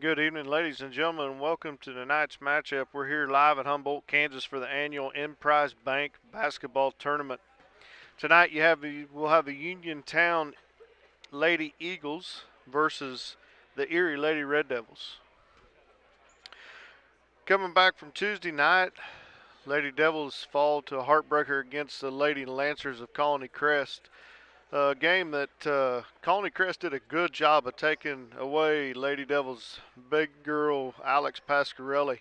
Good evening, ladies and gentlemen, and welcome to tonight's matchup. We're here live at Humboldt, Kansas for the annual Emprise Bank basketball tournament. Tonight we'll have the Uniontown Lady Eagles versus the Erie Lady Red Devils. Coming back from Tuesday night, Lady Devils fall to a heartbreaker against the Lady Lancers of Colony Crest. A game that Colony Crest did a good job of taking away Lady Devils' big girl Alex Pasquarelli.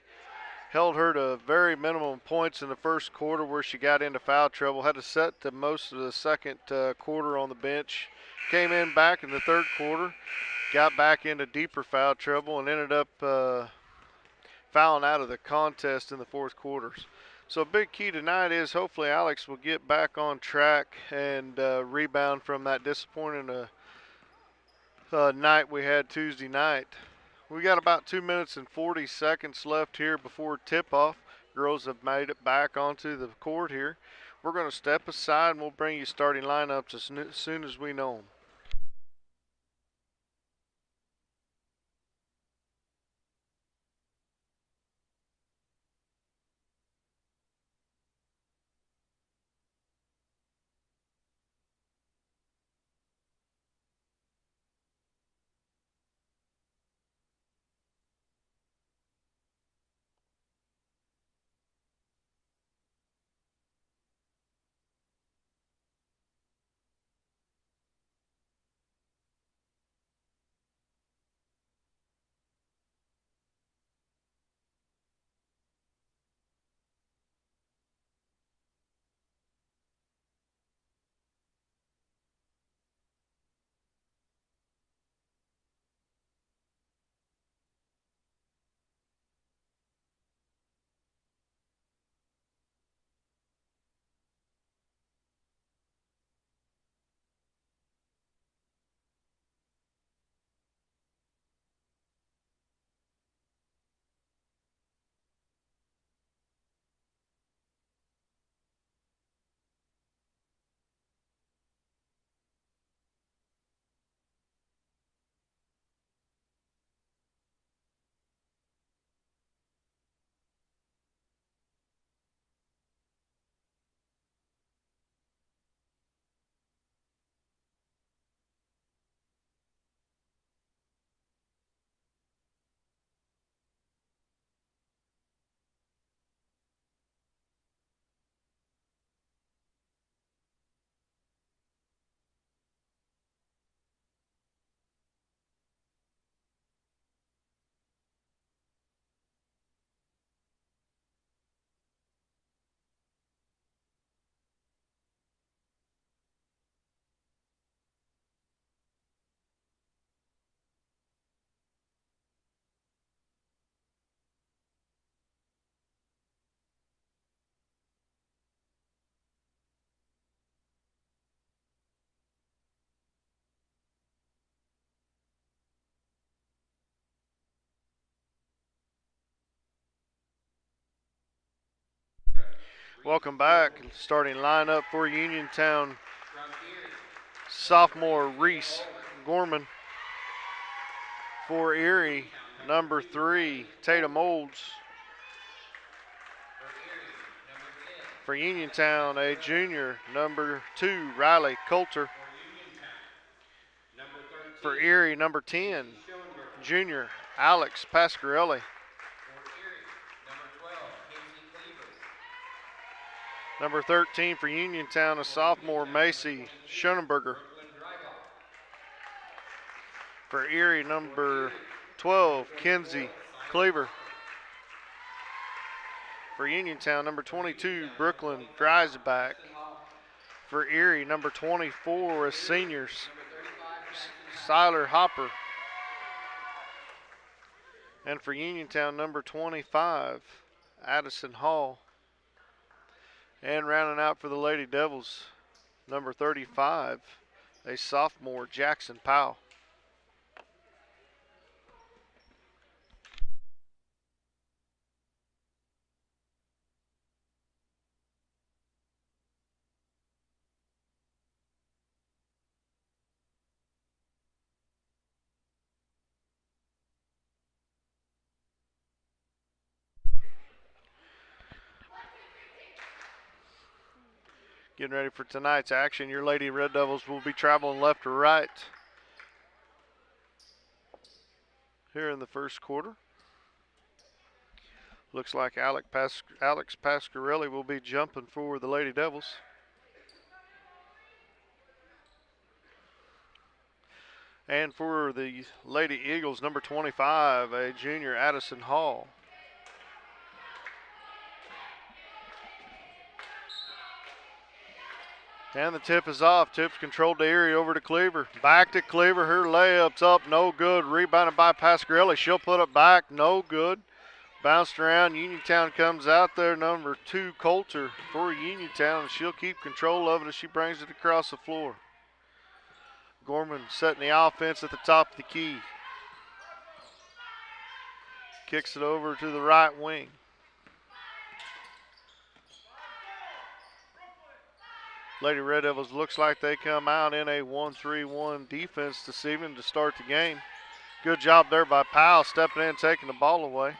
Held her to very minimum points in the first quarter where she got into foul trouble. Had to set the most of the second quarter on the bench. Came in back in the third quarter, got back into deeper foul trouble, and ended up fouling out of the contest in the fourth quarters. So a big key tonight is hopefully Alex will get back on track and rebound from that disappointing night we had Tuesday night. We got about 2 minutes and 40 seconds left here before tip-off. Girls have made it back onto the court here. We're going to step aside and we'll bring you starting lineups as soon as we know them. Welcome back. Starting lineup for Uniontown. Sophomore Reese Gorman. For Erie, number 3, Tatum Olds. For Uniontown, a junior, number 2, Riley Coulter. For Erie, number 10, junior, Alex Pasquarelli. Number 13 for Uniontown, a sophomore, Macy Schoenberger. For Erie, number 12, Kenzie Cleaver. For Uniontown, number 22, Brooklyn Dreisbach. For Erie, number 24, as seniors, Siler Hopper. And for Uniontown, number 25, Addison Hall. And rounding out for the Lady Devils, number 35, a sophomore, Jackson Powell. Getting ready for tonight's action. Your Lady Red Devils will be traveling left to right here in the first quarter. Looks like Alex Pasquarelli will be jumping for the Lady Devils. And for the Lady Eagles, number 25, a junior, Addison Hall. And the tip is off. Tip's controlled to Erie, over to Cleaver. Back to Cleaver. Her layup's up, no good. Rebounded by Pasquarelli. She'll put it back, no good. Bounced around. Uniontown comes out there. Number 2, Coulter for Uniontown. She'll keep control of it as she brings it across the floor. Gorman setting the offense at the top of the key. Kicks it over to the right wing. Lady Red Devils looks like they come out in a 1-3-1 defense this evening to start the game. Good job there by Powell, stepping in, taking the ball away.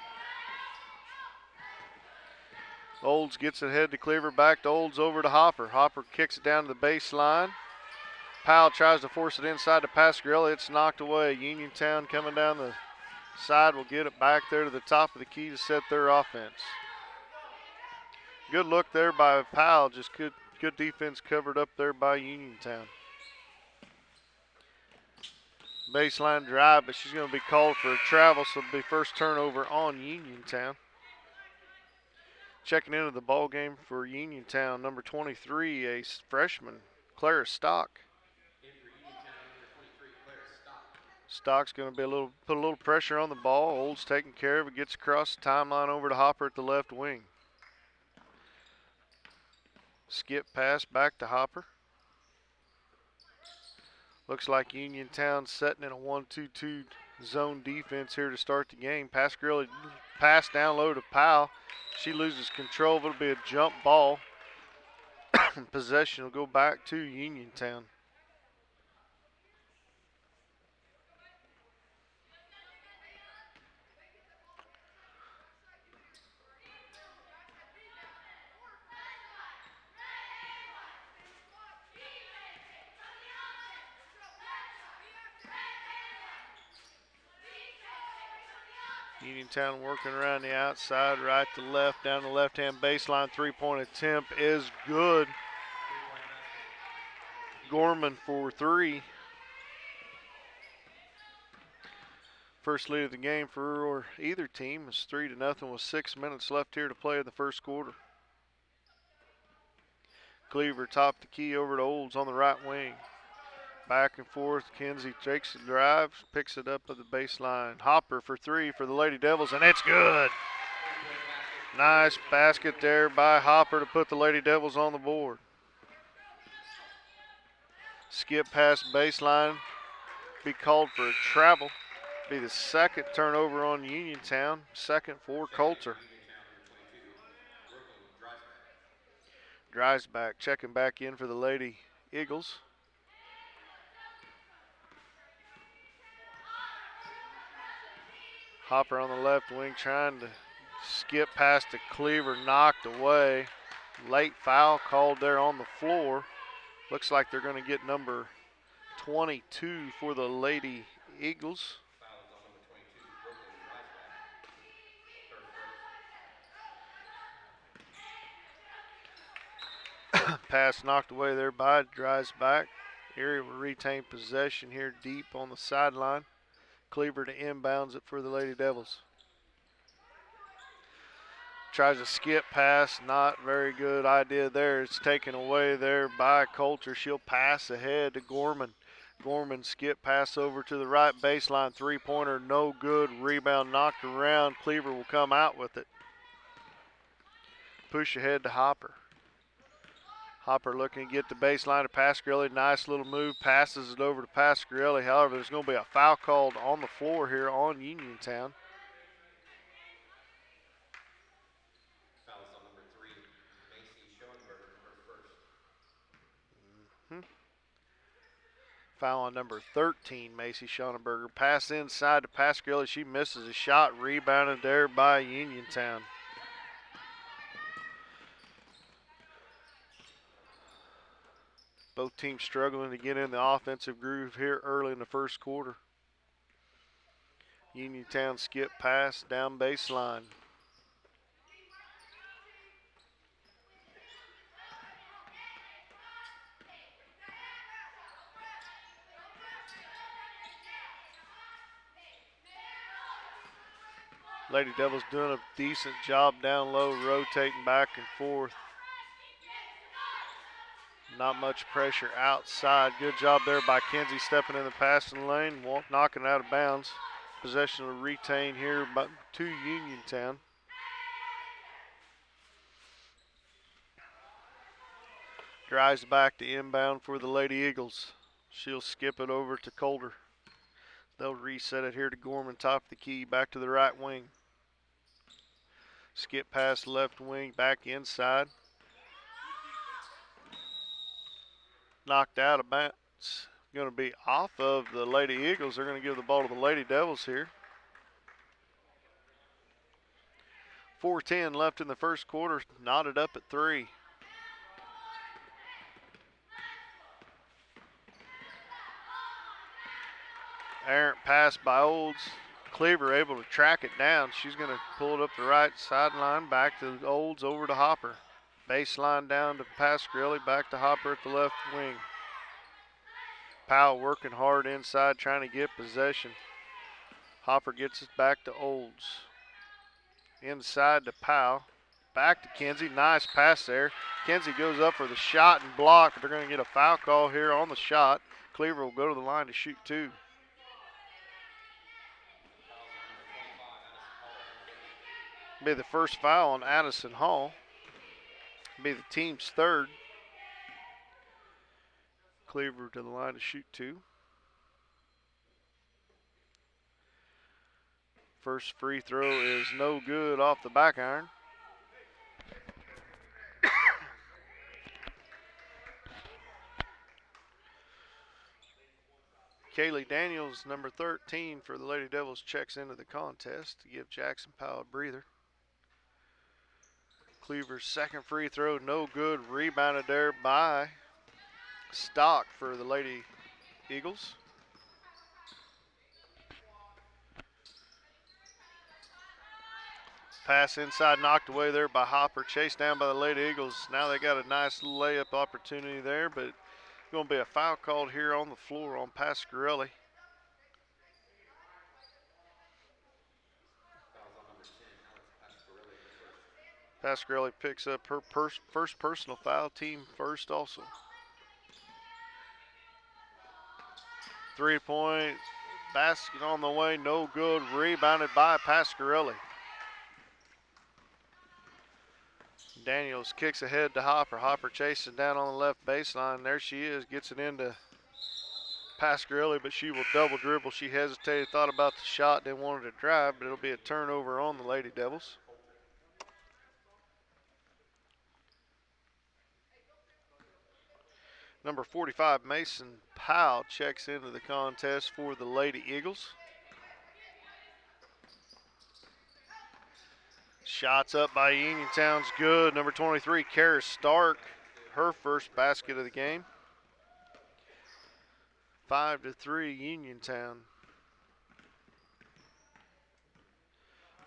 Olds gets it ahead to Cleaver, back to Olds, over to Hopper. Hopper kicks it down to the baseline. Powell tries to force it inside to Pasquarelli. It's knocked away. Uniontown coming down the side will get it back there to the top of the key to set their offense. Good look there by Powell. Just good defense covered up there by Uniontown. Baseline drive, but she's going to be called for a travel, so it'll be first turnover on Uniontown. Checking into the ball game for Uniontown, number 23, a freshman, Clara Stock. Stock's going to be put a little pressure on the ball. Olds taking care of it, gets across the timeline over to Hopper at the left wing. Skip pass back to Hopper. Looks like Uniontown setting in a 1-2-2 zone defense here to start the game. Pasquarelli pass down low to Powell. She loses control. It'll be a jump ball. Possession will go back to Uniontown. Uniontown working around the outside, right to left, down the left-hand baseline. Three-point attempt is good. Gorman for 3. First lead of the game for either team is 3-0 with 6 minutes left here to play in the first quarter. Cleaver top the key over to Olds on the right wing. Back and forth, Kinsey takes the drive, picks it up at the baseline. Hopper for 3 for the Lady Devils, and it's good. Nice basket there by Hopper to put the Lady Devils on the board. Skip past baseline, be called for a travel. Be the second turnover on Uniontown, second for Coulter. Drives back, checking back in for the Lady Eagles. Hopper on the left wing trying to skip past the Cleaver, knocked away. Late foul called there on the floor. Looks like they're going to get number 22 for the Lady Eagles. Pass knocked away there by drives back. Erie will retain possession here deep on the sideline. Cleaver to inbounds it for the Lady Devils. Tries a skip pass, not very good idea there. It's taken away there by Coulter. She'll pass ahead to Gorman. Gorman skip pass over to the right baseline. Three-pointer, no good. Rebound knocked around. Cleaver will come out with it. Push ahead to Hopper. Hopper looking to get the baseline to Pasquarelli. Nice little move. Passes it over to Pasquarelli. However, there's going to be a foul called on the floor here on Uniontown. Foul's on number 3, Macy Schoenberger, her first. Foul on number 13, Macy Schoenberger. Pass inside to Pasquarelli. She misses a shot. Rebounded there by Uniontown. Both teams struggling to get in the offensive groove here early in the first quarter. Uniontown skip pass down baseline. Lady Devils doing a decent job down low, rotating back and forth. Not much pressure outside. Good job there by Kenzie stepping in the passing lane, knocking it out of bounds. Possession will retain here to Uniontown. Drives back to inbound for the Lady Eagles. She'll skip it over to Colder. They'll reset it here to Gorman, top of the key, back to the right wing. Skip past left wing, back inside. Knocked out of bounds. Going to be off of the Lady Eagles. They're going to give the ball to the Lady Devils here. 4:10 left in the first quarter. Knotted up at 3. Errant pass by Olds. Cleaver able to track it down. She's going to pull it up the right sideline, back to Olds, over to Hopper. Baseline down to Pasquarelli, back to Hopper at the left wing. Powell working hard inside, trying to get possession. Hopper gets it back to Olds. Inside to Powell. Back to Kenzie. Nice pass there. Kenzie goes up for the shot and block, but they're going to get a foul call here on the shot. Cleaver will go to the line to shoot 2. Be the first foul on Addison Hall. Be the team's 3rd. Cleaver to the line to shoot 2. First free throw is no good off the back iron. Kaylee Daniels, number 13 for the Lady Devils, checks into the contest to give Jackson Powell a breather. Cleaver's second free throw, no good. Rebounded there by Stock for the Lady Eagles. Pass inside, knocked away there by Hopper. Chased down by the Lady Eagles. Now they got a nice layup opportunity there, but going to be a foul called here on the floor on Pasquarelli. Pasquarelli picks up her first personal foul, team first also. 3-point basket on the way, no good. Rebounded by Pasquarelli. Daniels kicks ahead to Hopper. Hopper chasing down on the left baseline. There she is, gets it into Pasquarelli, but she will double dribble. She hesitated, thought about the shot, didn't want her to drive, but it'll be a turnover on the Lady Devils. Number 45, Mason Powell, checks into the contest for the Lady Eagles. Shots up by Uniontown's good. Number 23, Kara Stark, her first basket of the game. 5-3 Uniontown.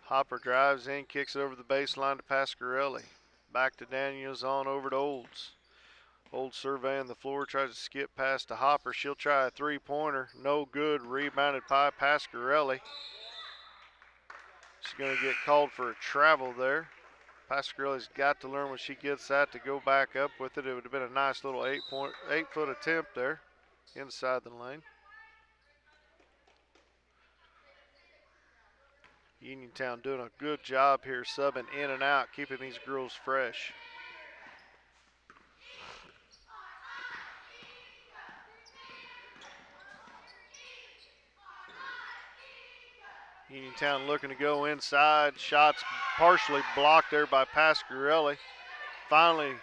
Hopper drives in, kicks it over the baseline to Pasquarelli. Back to Daniels, on over to Olds. Olds surveying the floor, tries to skip past to Hopper. She'll try a 3-pointer, no good. Rebounded by Pasquarelli. She's going to get called for a travel there. Pasquarelli's got to learn when she gets that to go back up with it. It would have been a nice little 8-foot attempt there inside the lane. Uniontown doing a good job here, subbing in and out, keeping these girls fresh. Uniontown looking to go inside. Shots partially blocked there by Pasquarelli. Finally,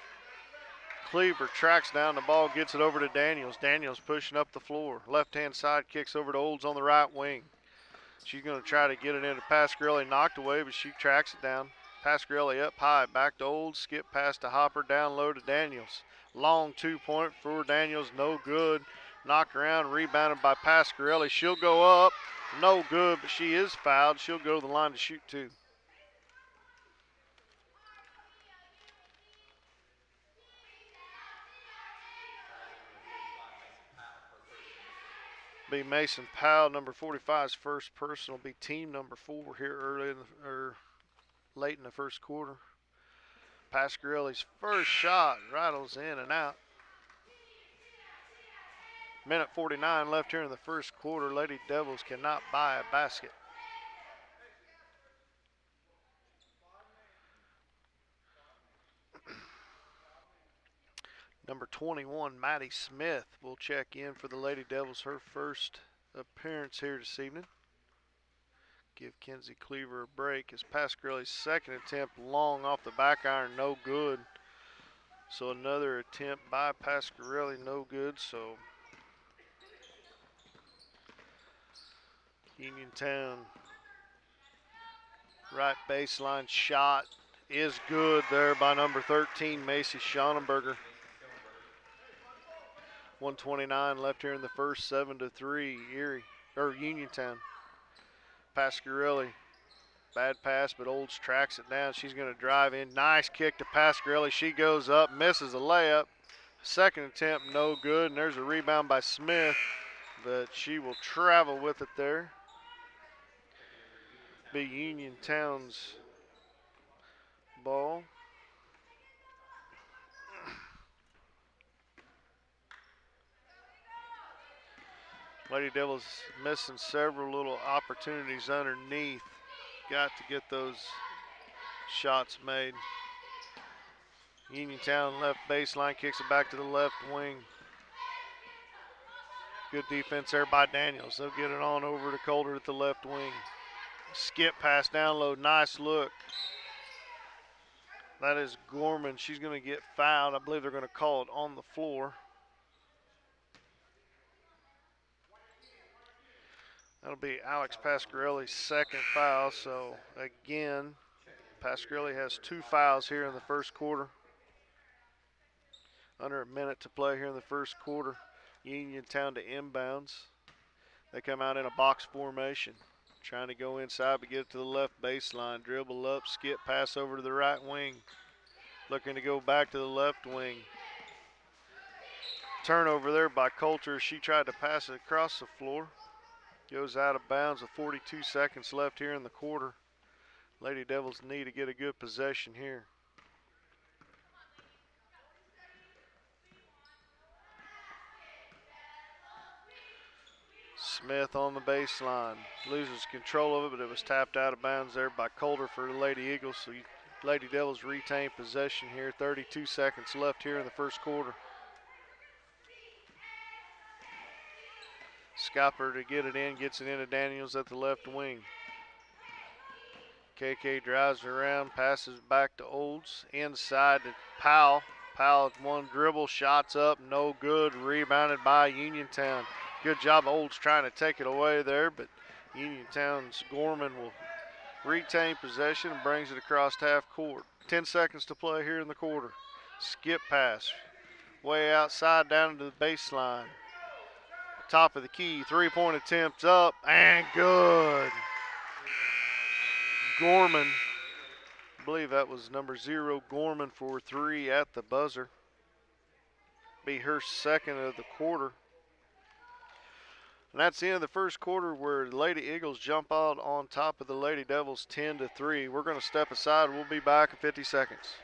Cleaver tracks down the ball, gets it over to Daniels. Daniels pushing up the floor. Left-hand side, kicks over to Olds on the right wing. She's going to try to get it into Pasquarelli, knocked away, but she tracks it down. Pasquarelli up high, back to Olds, skip past to Hopper, down low to Daniels. Long 2-point for Daniels, no good. Knocked around, rebounded by Pasquarelli. She'll go up, no good, but she is fouled. She'll go to the line to shoot two. Be Mason Powell, number 45's first personal. Be team number 4 here late in the first quarter. Pasquarelli's first shot rattles in and out. Minute 49 left here in the first quarter. Lady Devils cannot buy a basket. Number 21, Maddie Smith, will check in for the Lady Devils, her first appearance here this evening. Give Kenzie Cleaver a break as Pasquarelli's second attempt long off the back iron, no good. So another attempt by Pasquarelli, no good. So Uniontown right baseline shot is good there by number 13, Macy Schonenberger. 1:29 left here in the first, 7-3, Uniontown. Pasquarelli, bad pass, but Olds tracks it down. She's going to drive in. Nice kick to Pasquarelli. She goes up, misses a layup. Second attempt, no good, and there's a rebound by Smith, but she will travel with it there. Be Uniontown's ball. Lady Devils missing several little opportunities underneath. Got to get those shots made. Uniontown left baseline, kicks it back to the left wing. Good defense there by Daniels. They'll get it on over to Coulter at the left wing. Skip pass down low, nice look. That is Gorman. She's going to get fouled. I believe they're going to call it on the floor. That'll be Alex Pasquarelli's second foul. So again, Pasquarelli has 2 fouls here in the first quarter. Under a minute to play here in the first quarter. Uniontown to inbounds. They come out in a box formation. Trying to go inside but get it to the left baseline. Dribble up, skip pass over to the right wing. Looking to go back to the left wing. Turnover there by Coulter. She tried to pass it across the floor. Goes out of bounds with 42 seconds left here in the quarter. Lady Devils need to get a good possession here. Smith on the baseline. Loses control of it, but it was tapped out of bounds there by Coulter for the Lady Eagles. So Lady Devils retain possession here. 32 seconds left here in the first quarter. Scopper to get it in, gets it into Daniels at the left wing. KK drives around, passes back to Olds. Inside to Powell. Powell with one dribble, shots up, no good. Rebounded by Uniontown. Good job, Olds trying to take it away there, but Uniontown's Gorman will retain possession and brings it across half court. 10 seconds to play here in the quarter. Skip pass. Way outside down to the baseline. Top of the key, 3-point attempt up and good. Gorman, I believe that was number 0, Gorman for 3 at the buzzer. Be her second of the quarter. And that's the end of the first quarter where the Lady Eagles jump out on top of the Lady Devils 10-3. We're going to step aside. We'll be back in 50 seconds.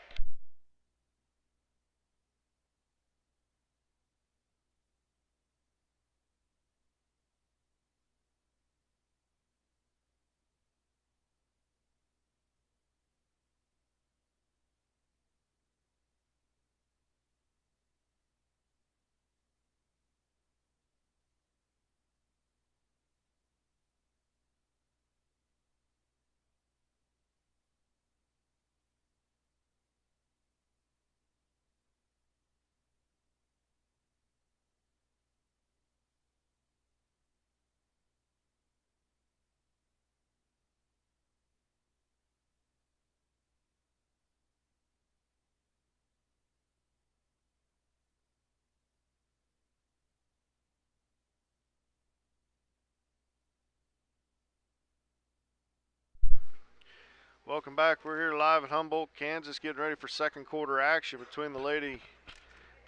Welcome back. We're here live at Humboldt, Kansas, getting ready for second quarter action between the Lady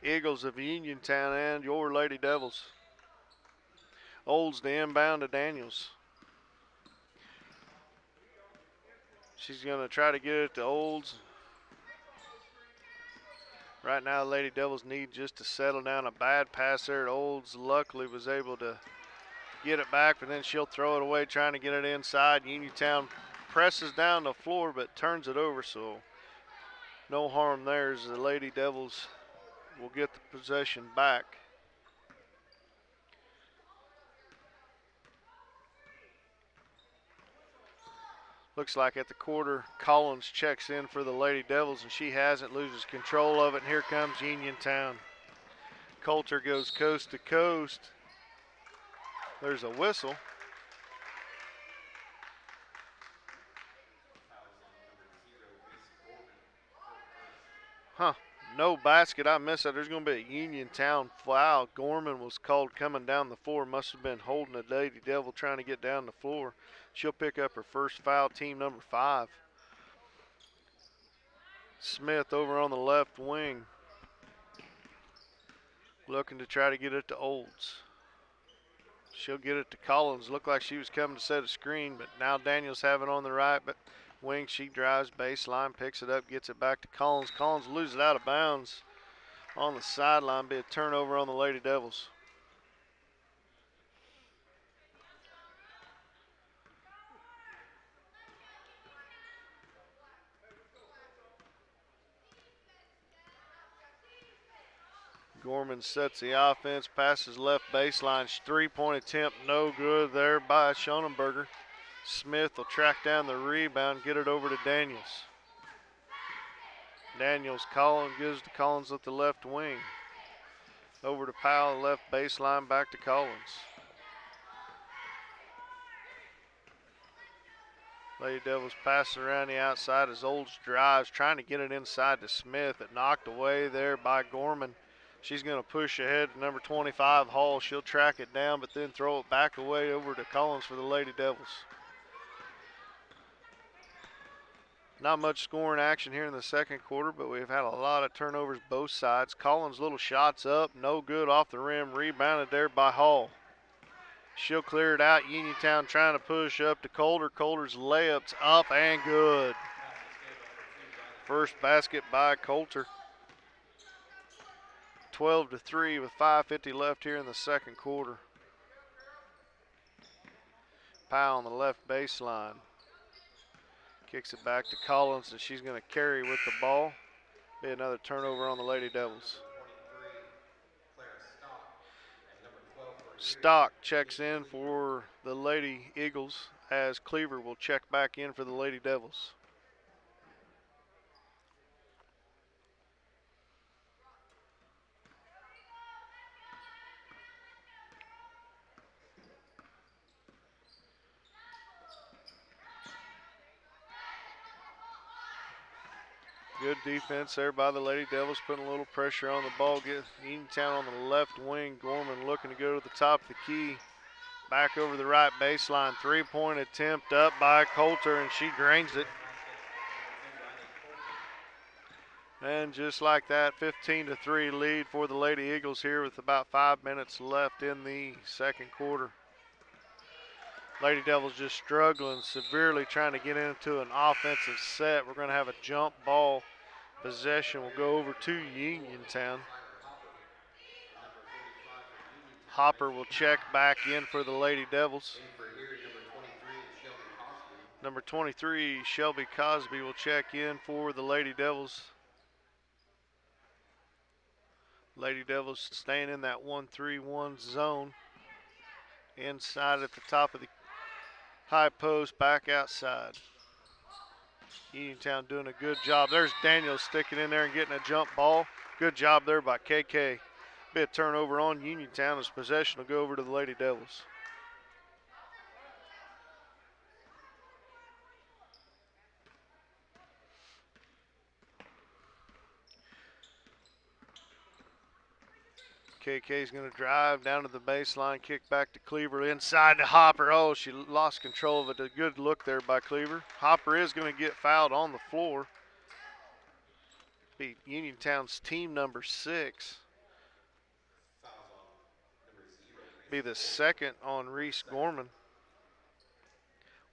Eagles of Uniontown and your Lady Devils. Olds the inbound to Daniels. She's going to try to get it to Olds. Right now, the Lady Devils need just to settle down. A bad pass there to Olds. Luckily was able to get it back, but then she'll throw it away trying to get it inside. Uniontown presses down the floor but turns it over, so no harm there as the Lady Devils will get the possession back. Looks like at the quarter, Collins checks in for the Lady Devils, and she hasn't, loses control of it, and here comes Uniontown. Coulter goes coast to coast. There's a whistle. Huh, no basket. I missed that. There's going to be a Uniontown foul. Gorman was called coming down the floor. Must have been holding the Lady Devil trying to get down the floor. She'll pick up her first foul, team number 5. Smith over on the left wing, looking to try to get it to Olds. She'll get it to Collins. Looked like she was coming to set a screen, but now Daniels have it on the right wing. She drives baseline, picks it up, gets it back to Collins. Collins loses it out of bounds on the sideline. Be a turnover on the Lady Devils. Gorman sets the offense, passes left baseline, three-point attempt, no good there by Schonenberger. Smith will track down the rebound, get it over to Daniels. Daniels, Collins gives to Collins at the left wing. Over to Powell, left baseline, back to Collins. Lady Devils pass around the outside as Olds drives, trying to get it inside to Smith. It knocked away there by Gorman. She's going to push ahead to number 25, Hall. She'll track it down, but then throw it back away over to Collins for the Lady Devils. Not much scoring action here in the second quarter, but we've had a lot of turnovers both sides. Collins' little shots up, no good off the rim, rebounded there by Hall. She'll clear it out. Uniontown trying to push up to Coulter. Coulter's layup's up and good. First basket by Coulter. 12-3 with 5:50 left here in the second quarter. Powell on the left baseline. Kicks it back to Collins, and she's going to carry with the ball. Be another turnover on the Lady Devils. Stock checks in for the Lady Eagles as Cleaver will check back in for the Lady Devils. Good defense there by the Lady Devils, putting a little pressure on the ball. Get Uniontown on the left wing. Gorman looking to go to the top of the key. Back over the right baseline. Three-point attempt up by Coulter, and she drains it. And just like that, 15-3 lead for the Lady Eagles here with about 5 minutes left in the second quarter. Lady Devils just struggling severely trying to get into an offensive set. We're going to have a jump ball. Possession will go over to Uniontown. Hopper will check back in for the Lady Devils. Number 23, Shelby Cosby will check in for the Lady Devils. Lady Devils staying in that 1-3-1 zone. Inside at the top of the high post, back outside. Uniontown doing a good job. There's Daniels sticking in there and getting a jump ball. Good job there by KK. Be a turnover on Uniontown as possession will go over to the Lady Devils. KK's going to drive down to the baseline, kick back to Cleaver, inside to Hopper. Oh, she lost control of it. A good look there by Cleaver. Hopper is going to get fouled on the floor. Be Uniontown's team number 6. Fouls on number 0. Be the second on Reese Gorman.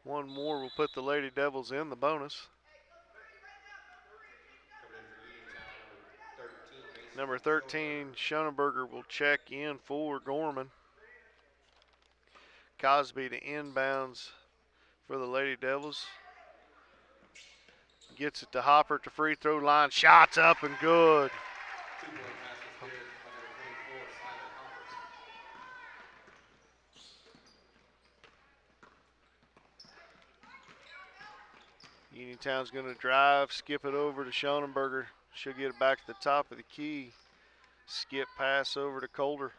One more will put the Lady Devils in the bonus. Coming in for Uniontown, Number 13, Schoenberger will check in for Gorman. Cosby to inbounds for the Lady Devils. Gets it to Hopper at the free throw line. Shots up and good. 2-point basket cleared by number 24, Simon Hopper. Uniontown's going to drive, skip it over to Schoenberger. She'll get it back to the top of the key. Skip pass over to Calder.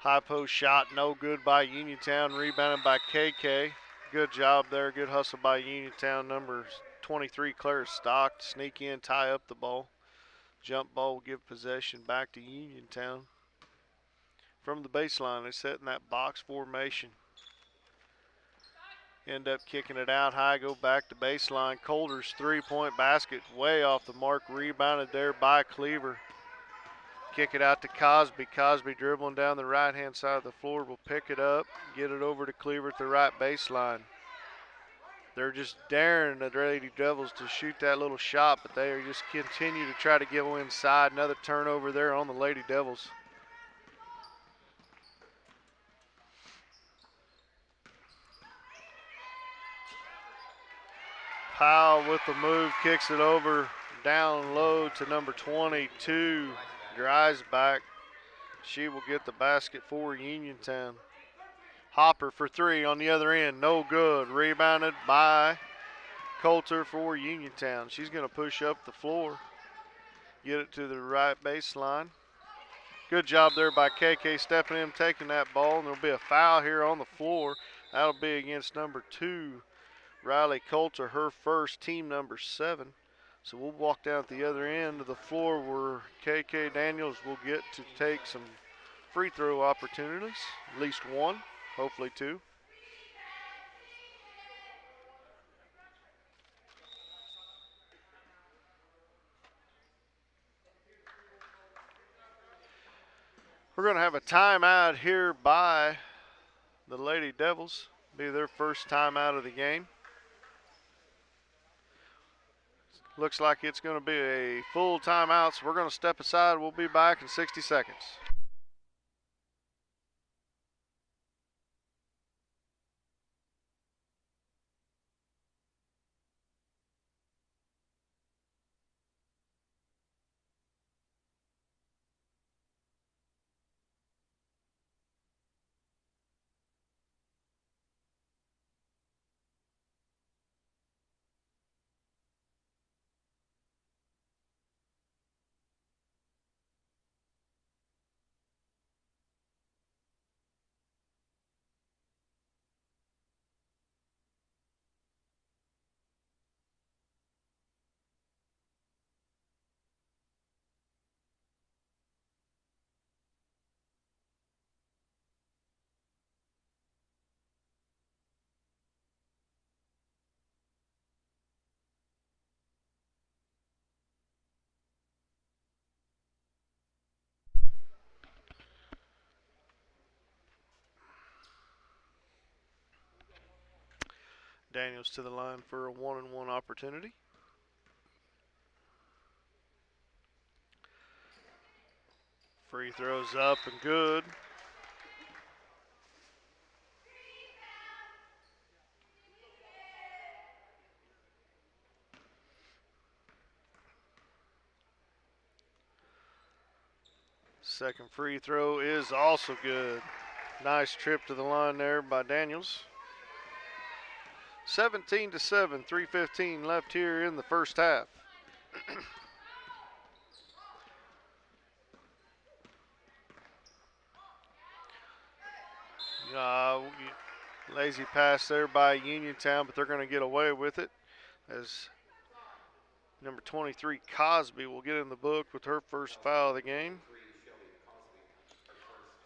High post shot, no good by Uniontown. Rebounded by KK. Good job there. Good hustle by Uniontown. Number 23, Claire Stock, to sneak in, tie up the ball. Jump ball will give possession back to Uniontown. From the baseline, they set in that box formation. End up kicking it out high, go back to baseline. Calder's three-point basket way off the mark. Rebounded there by Cleaver. Kick it out to Cosby. Cosby dribbling down the right-hand side of the floor will pick it up, get it over to Cleaver at the right baseline. They're just daring the Lady Devils to shoot that little shot, but they are just continue to try to get inside. Another turnover there on the Lady Devils. Powell with the move, kicks it over down low to number 22, Dreisbach. She will get the basket for Uniontown. Hopper for three on the other end, no good. Rebounded by Coulter for Uniontown. She's going to push up the floor, get it to the right baseline. Good job there by KK stepping in, taking that ball, and there'll be a foul here on the floor. That'll be against number 2, Riley Coulter, her first, team number 7. So we'll walk down at the other end of the floor where KK Daniels will get to take some free throw opportunities, at least one, hopefully 2. We're going to have a timeout here by the Lady Devils. Be their first timeout of the game. Looks like it's going to be a full timeout, so we're going to step aside. We'll be back in 60 seconds. Daniels to the line for a 1-and-1 opportunity. Free throws up and good. Second free throw is also good. Nice trip to the line there by Daniels. 17-7, 3:15 left here in the first half. Lazy pass there by Uniontown, but they're going to get away with it as Number 23, Cosby, will get in the book with her first foul of the game.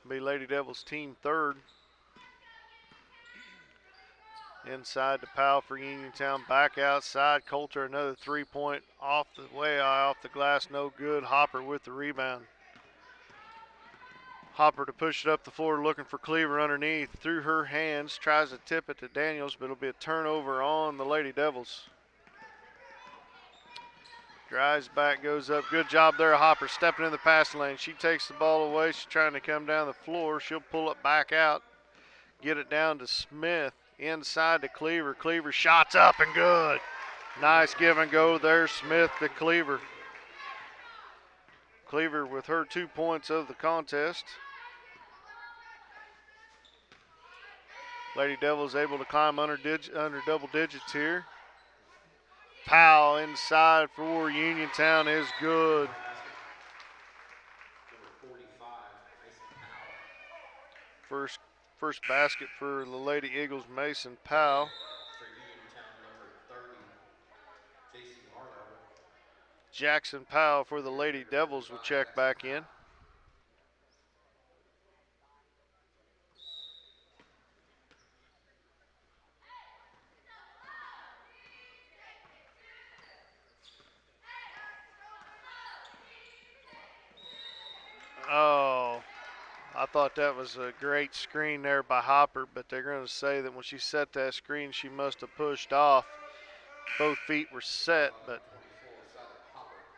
Be Lady Devils team third. Inside to Powell for Uniontown. Back outside. Coulter, another 3-point off the way off the glass. No good. Hopper with the rebound. Hopper to push it up the floor, looking for Cleaver underneath. Through her hands, tries to tip it to Daniels, but it'll be a turnover on the Lady Devils. Drives back, goes up. Good job there, Hopper, stepping in the passing lane. She takes the ball away. She's trying to come down the floor. She'll pull it back out, get it down to Smith. Inside to Cleaver. Cleaver shots up and good. Nice give and go there, Smith to Cleaver. Cleaver with her 2 points of the contest. Lady Devils able to climb under double digits here. Powell inside for Uniontown is good. First basket for the Lady Eagles, Mason Powell. Jackson Powell for the Lady Devils will check back in. Oh, I thought that was a great screen there by Hopper, but they're going to say that when she set that screen, she must have pushed off. Both feet were set, but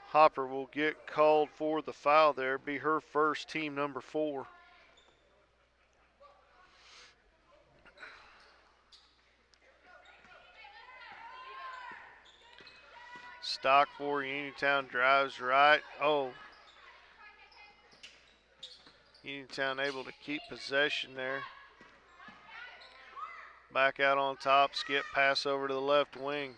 Hopper will get called for the foul there. Be her first, team number 4. Stock for Uniontown, drives right. Oh, Uniontown able to keep possession there. Back out on top, skip pass over to the left wing.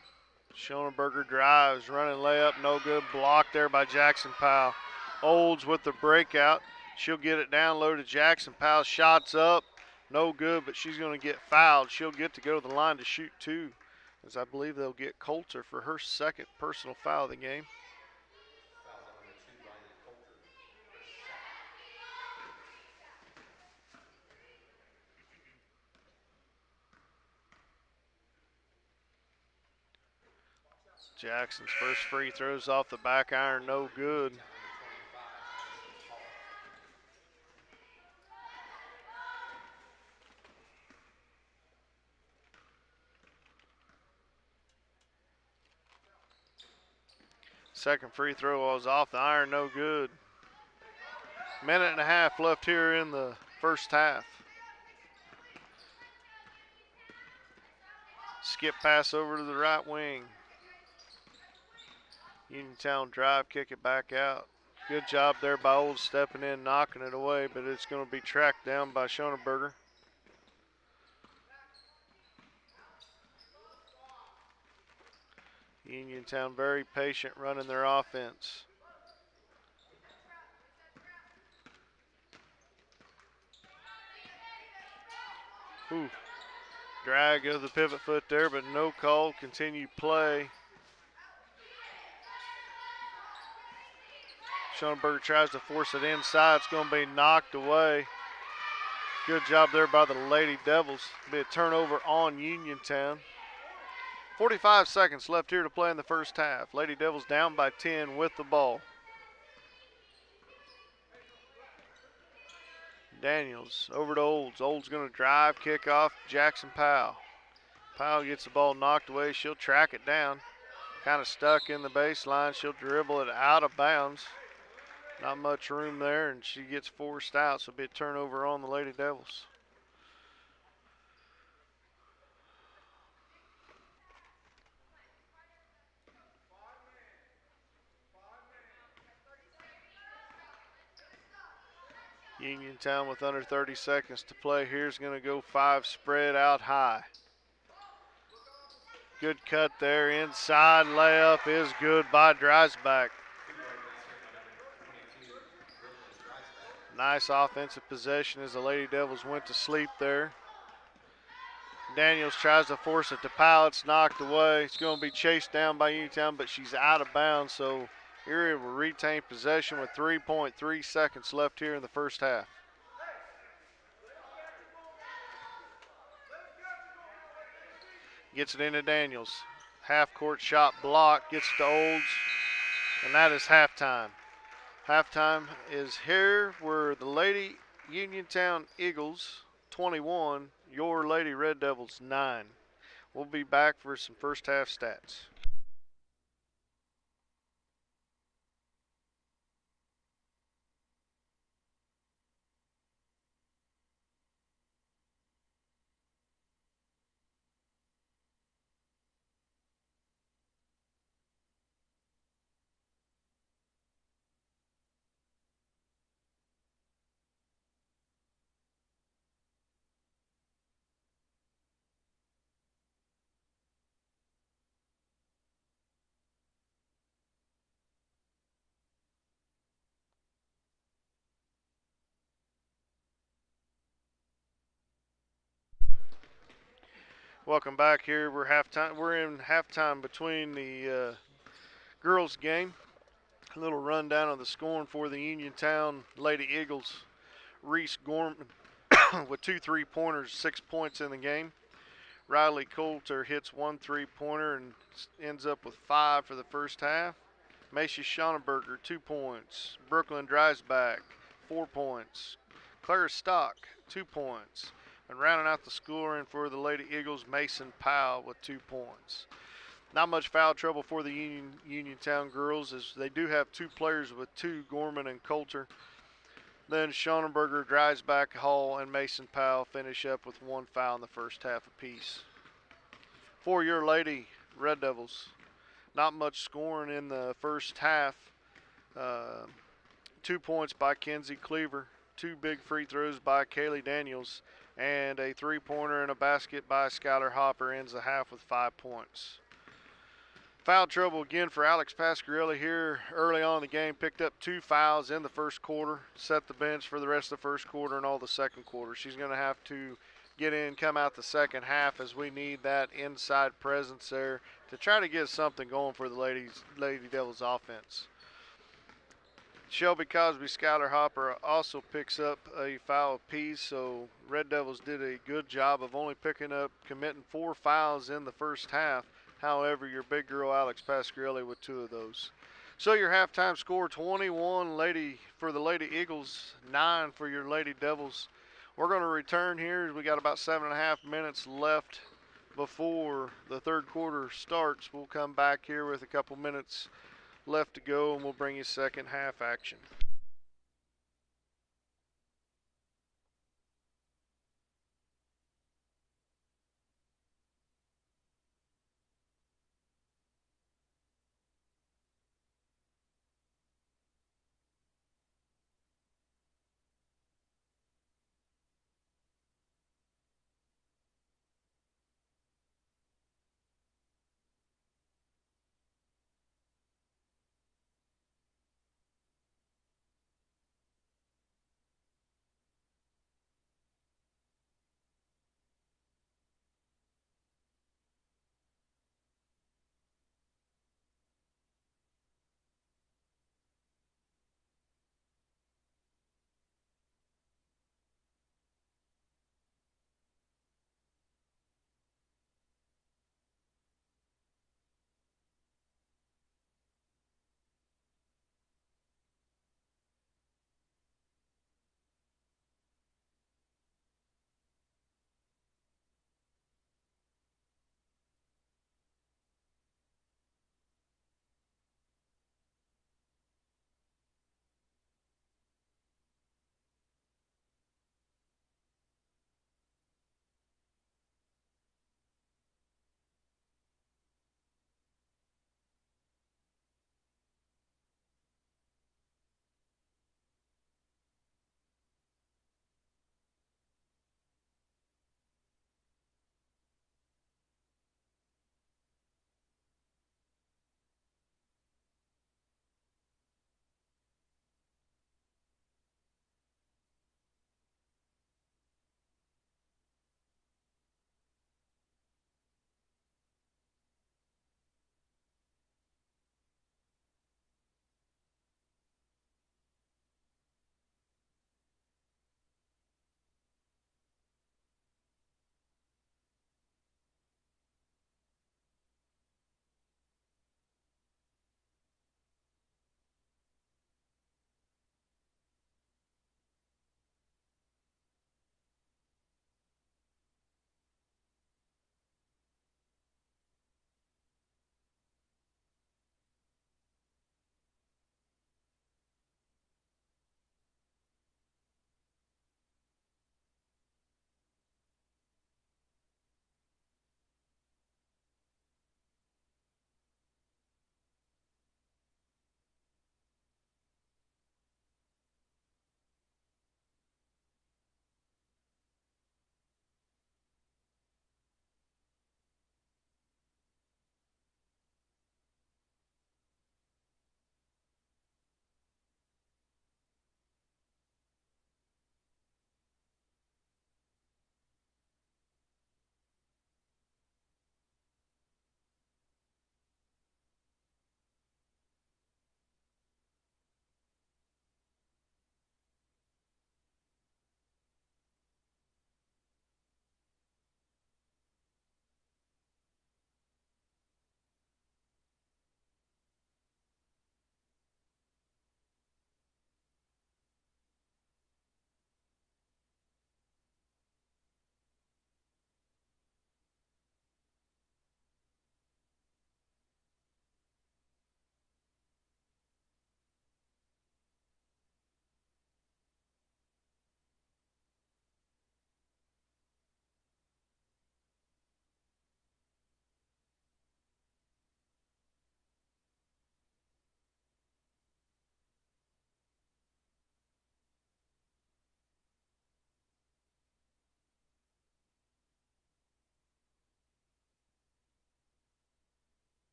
Schoenberger drives, running layup, no good. Blocked there by Jackson Powell. Olds with the breakout. She'll get it down low to Jackson Powell. Shots up, no good, but she's going to get fouled. She'll get to go to the line to shoot 2, as I believe they'll get Coulter for her second personal foul of the game. Jackson's first free throws off the back iron, no good. Second free throw was off the iron, no good. Minute and a half left here in the first half. Skip pass over to the right wing. Uniontown drive, kick it back out. Good job there by Old stepping in, knocking it away, but it's going to be tracked down by Schoenberger. Uniontown very patient running their offense. Ooh. Drag of the pivot foot there, but no call. Continued play. Schoenberger tries to force it inside. It's going to be knocked away. Good job there by the Lady Devils. Be a turnover on Uniontown. 45 seconds left here to play in the first half. Lady Devils down by 10 with the ball. Daniels over to Olds. Olds going to drive, kick off Jackson Powell. Powell gets the ball knocked away. She'll track it down. Kind of stuck in the baseline. She'll dribble it out of bounds. Not much room there, and she gets forced out, so it'll be a turnover on the Lady Devils. Uniontown with under 30 seconds to play. Here's going to go 5 spread out high. Good cut there. Inside layup is good by Dreisbach. Nice offensive possession as the Lady Devils went to sleep there. Daniels tries to force it to Powell. It's knocked away. It's going to be chased down by Uniontown, but she's out of bounds. So Erie will retain possession with 3.3 seconds left here in the first half. Gets it into Daniels. Half court shot blocked. Gets it to Olds. And that is halftime. Halftime is here where the Lady Uniontown Eagles 21, your Lady Red Devils 9. We'll be back for some first half stats. Welcome back here. We're halftime. We're in halftime between the girls' game. A little rundown of the scoring for the Uniontown Lady Eagles. Reese Gorman with 2 3-pointers, 6 points in the game. Riley Coulter hits 1 3-pointer and ends up with 5 for the first half. Macy Schonenberger, 2 points. Brooklyn Dreisbach, 4 points. Claire Stock, 2 points. And rounding out the scoring for the Lady Eagles, Mason Powell with 2 points. Not much foul trouble for the Uniontown girls as they do have 2 players with 2, Gorman and Coulter. Then Schonenberger, Dreisbach, Hall, and Mason Powell finish up with 1 foul in the first half apiece. For your Lady Red Devils, not much scoring in the first half. 2 points by Kenzie Cleaver, 2 big free throws by Kaylee Daniels, and a 3-pointer and a basket by Skylar Hopper ends the half with 5 points. Foul trouble again for Alex Pasquarelli here early on in the game. Picked up 2 fouls in the first quarter, set the bench for the rest of the first quarter and all the second quarter. She's going to have to get in, come out the second half as we need that inside presence there to try to get something going for the Lady Devils offense. Shelby Cosby, Skylar Hopper also picks up a foul apiece, so Red Devils did a good job of only committing 4 fouls in the first half. However, your big girl Alex Pasquarelli with 2 of those. So your halftime score 21 for the Lady Eagles, 9 for your Lady Devils. We're going to return here. We got about 7.5 minutes left before the third quarter starts. We'll come back here with a couple minutes left to go, and we'll bring you second half action.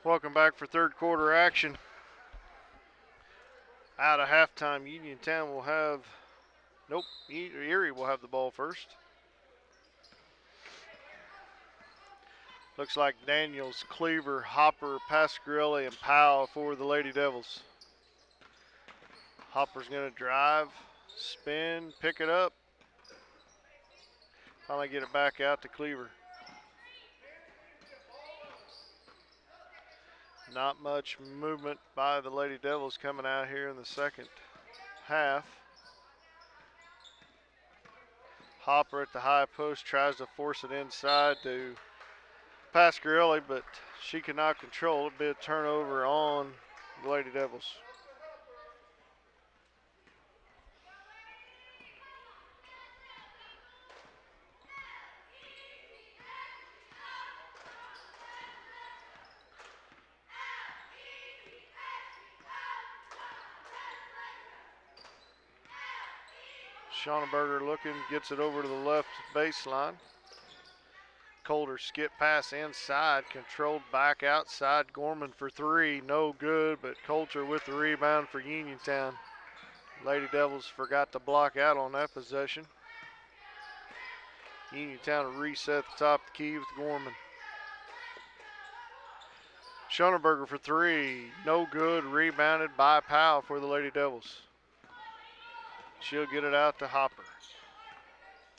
Welcome back for third quarter action. Out of halftime, Uniontown will have, Erie will have the ball first. Looks like Daniels, Cleaver, Hopper, Pasquarelli, and Powell for the Lady Devils. Hopper's going to drive, spin, pick it up. Finally get it back out to Cleaver. Not much movement by the Lady Devils coming out here in the second half. Hopper at the high post tries to force it inside to Pasquarelli, but she cannot control it. Be a turnover on the Lady Devils. Schonenberger looking, gets it over to the left baseline. Coulter skip pass inside, controlled back outside. Gorman for three, no good, but Coulter with the rebound for Uniontown. Lady Devils forgot to block out on that possession. Uniontown will reset the top of the key with Gorman. Schonenberger for three, no good, rebounded by Powell for the Lady Devils. She'll get it out to Hopper.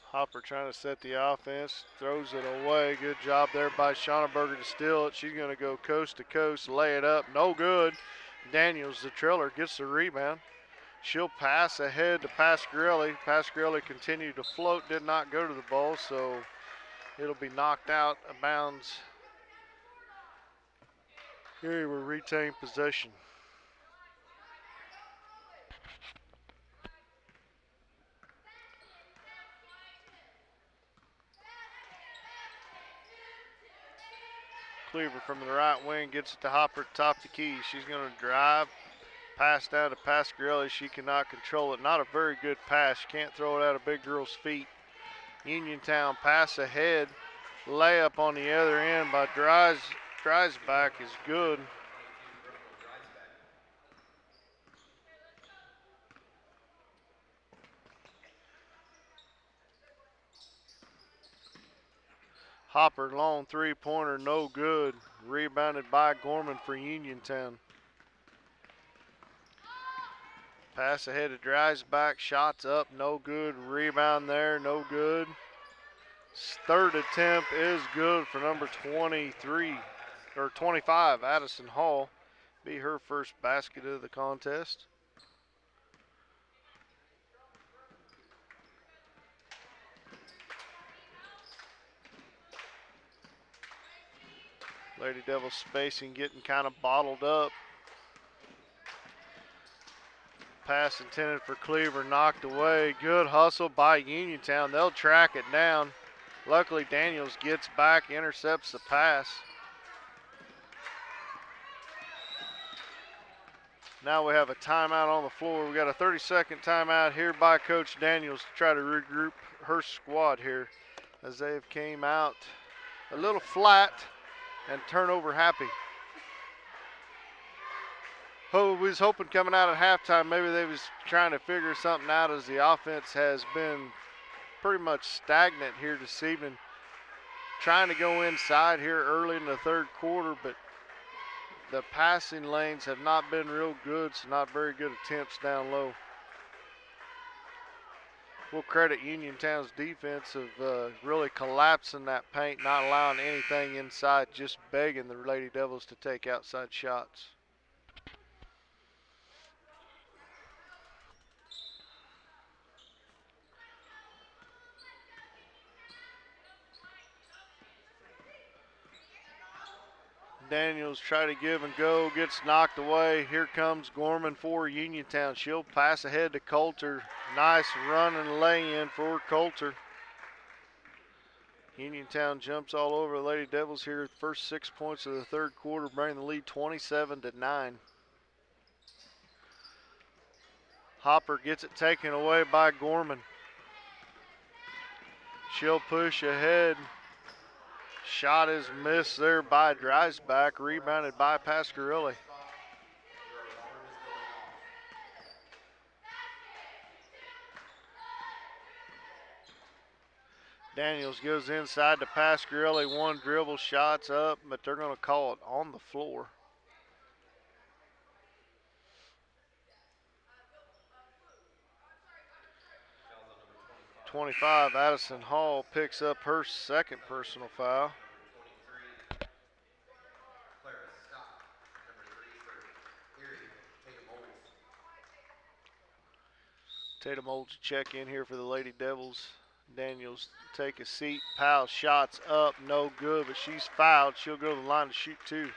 Hopper trying to set the offense, throws it away. Good job there by Schonenberger to steal it. She's going to go coast to coast, lay it up, no good. Daniels, the trailer, gets the rebound. She'll pass ahead to Pasquarelli. Pasquarelli continued to float, did not go to the ball, so it'll be knocked out of bounds. Here we retain possession. Cleaver from the right wing gets it to Hopper at the top of the key. She's going to drive, pass down to Pasquarelli. She cannot control it. Not a very good pass. She can't throw it at a big girl's feet. Uniontown pass ahead. Layup on the other end by Dreisbach is good. Hopper, long three-pointer, no good. Rebounded by Gorman for Uniontown. Pass ahead to Dreisbach, shots up, no good. Rebound there, no good. Third attempt is good for number 23, or 25, Addison Hall. Be her first basket of the contest. Lady Devils spacing getting kind of bottled up. Pass intended for Cleaver, knocked away. Good hustle by Uniontown. They'll track it down. Luckily, Daniels gets back, intercepts the pass. Now we have a timeout on the floor. We got a 30-second timeout here by Coach Daniels to try to regroup her squad here as they have came out a little flat and turnover happy. We was hoping coming out at halftime maybe they was trying to figure something out as the offense has been pretty much stagnant here this evening. Trying to go inside here early in the third quarter, but the passing lanes have not been real good, so not very good attempts down low. We'll credit Uniontown's defense of really collapsing that paint, not allowing anything inside, just begging the Lady Devils to take outside shots. Daniels try to give and go, gets knocked away. Here comes Gorman for Uniontown. She'll pass ahead to Coulter. Nice run and lay in for Coulter. Uniontown jumps all over the Lady Devils here. First 6 points of the third quarter, bringing the lead 27-9. Hopper gets it taken away by Gorman. She'll push ahead. Shot is missed there by Dreisbach, rebounded by Pasquarelli. Daniels goes inside to Pasquarelli. One dribble, shots up, but they're going to call it on the floor. .25, Addison Hall picks up her second personal foul. Tatum Olds to check in here for the Lady Devils. Daniels take a seat. Powell shots up, no good, but she's fouled. She'll go to the line to shoot two.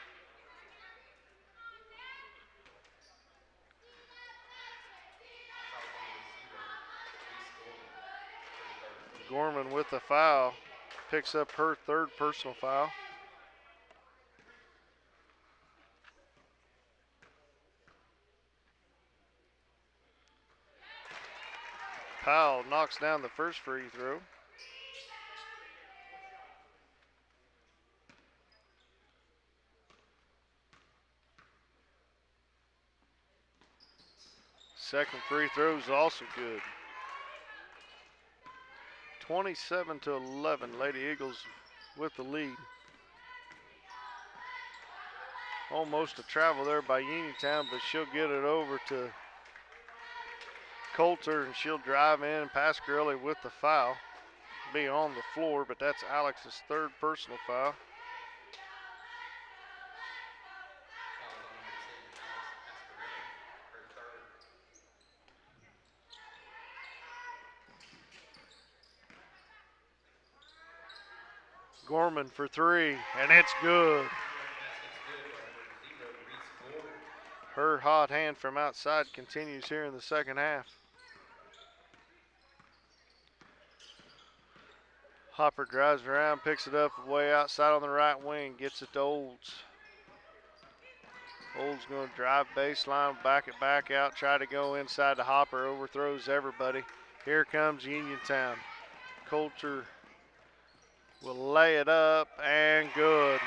Gorman with the foul. Picks up her third personal foul. Powell knocks down the first free throw. Second free throw is also good. 27-11, Lady Eagles with the lead. Almost a travel there by Uniontown, but she'll get it over to Coulter, and she'll drive in. Pasquarelli with the foul. Be on the floor, but that's Alex's third personal foul. Gorman for three, and it's good. Her hot hand from outside continues here in the second half. Hopper drives around, picks it up way outside on the right wing, gets it to Olds. Olds going to drive baseline, back it back out, try to go inside to Hopper, overthrows everybody. Here comes Uniontown. Coulter will lay it up, and good.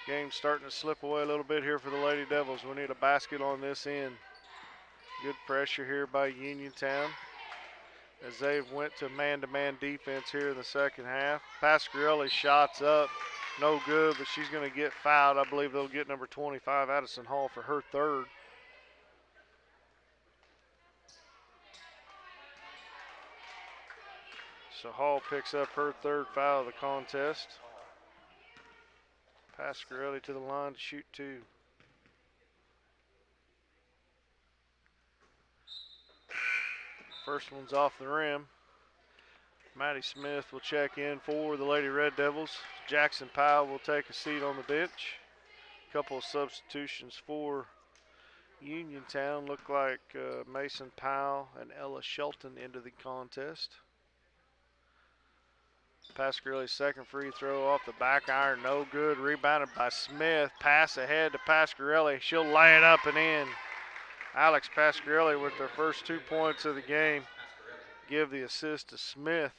Game's starting to slip away a little bit here for the Lady Devils. We need a basket on this end. Good pressure here by Uniontown as they went to man-to-man defense here in the second half. Pasquarelli shots up, no good, but she's going to get fouled. I believe they'll get number 25, Addison Hall, for her third. So Hall picks up her third foul of the contest. Pasquarelli to the line to shoot two. First one's off the rim. Maddie Smith will check in for the Lady Red Devils. Jackson Powell will take a seat on the bench. A couple of substitutions for Uniontown. Look like Mason Powell and Ella Shelton into the contest. Pasquarelli's second free throw off the back iron, no good. Rebounded by Smith. Pass ahead to Pasquarelli. She'll lay it up and in. Alex Pasquarelli with their first 2 points of the game. Give the assist to Smith.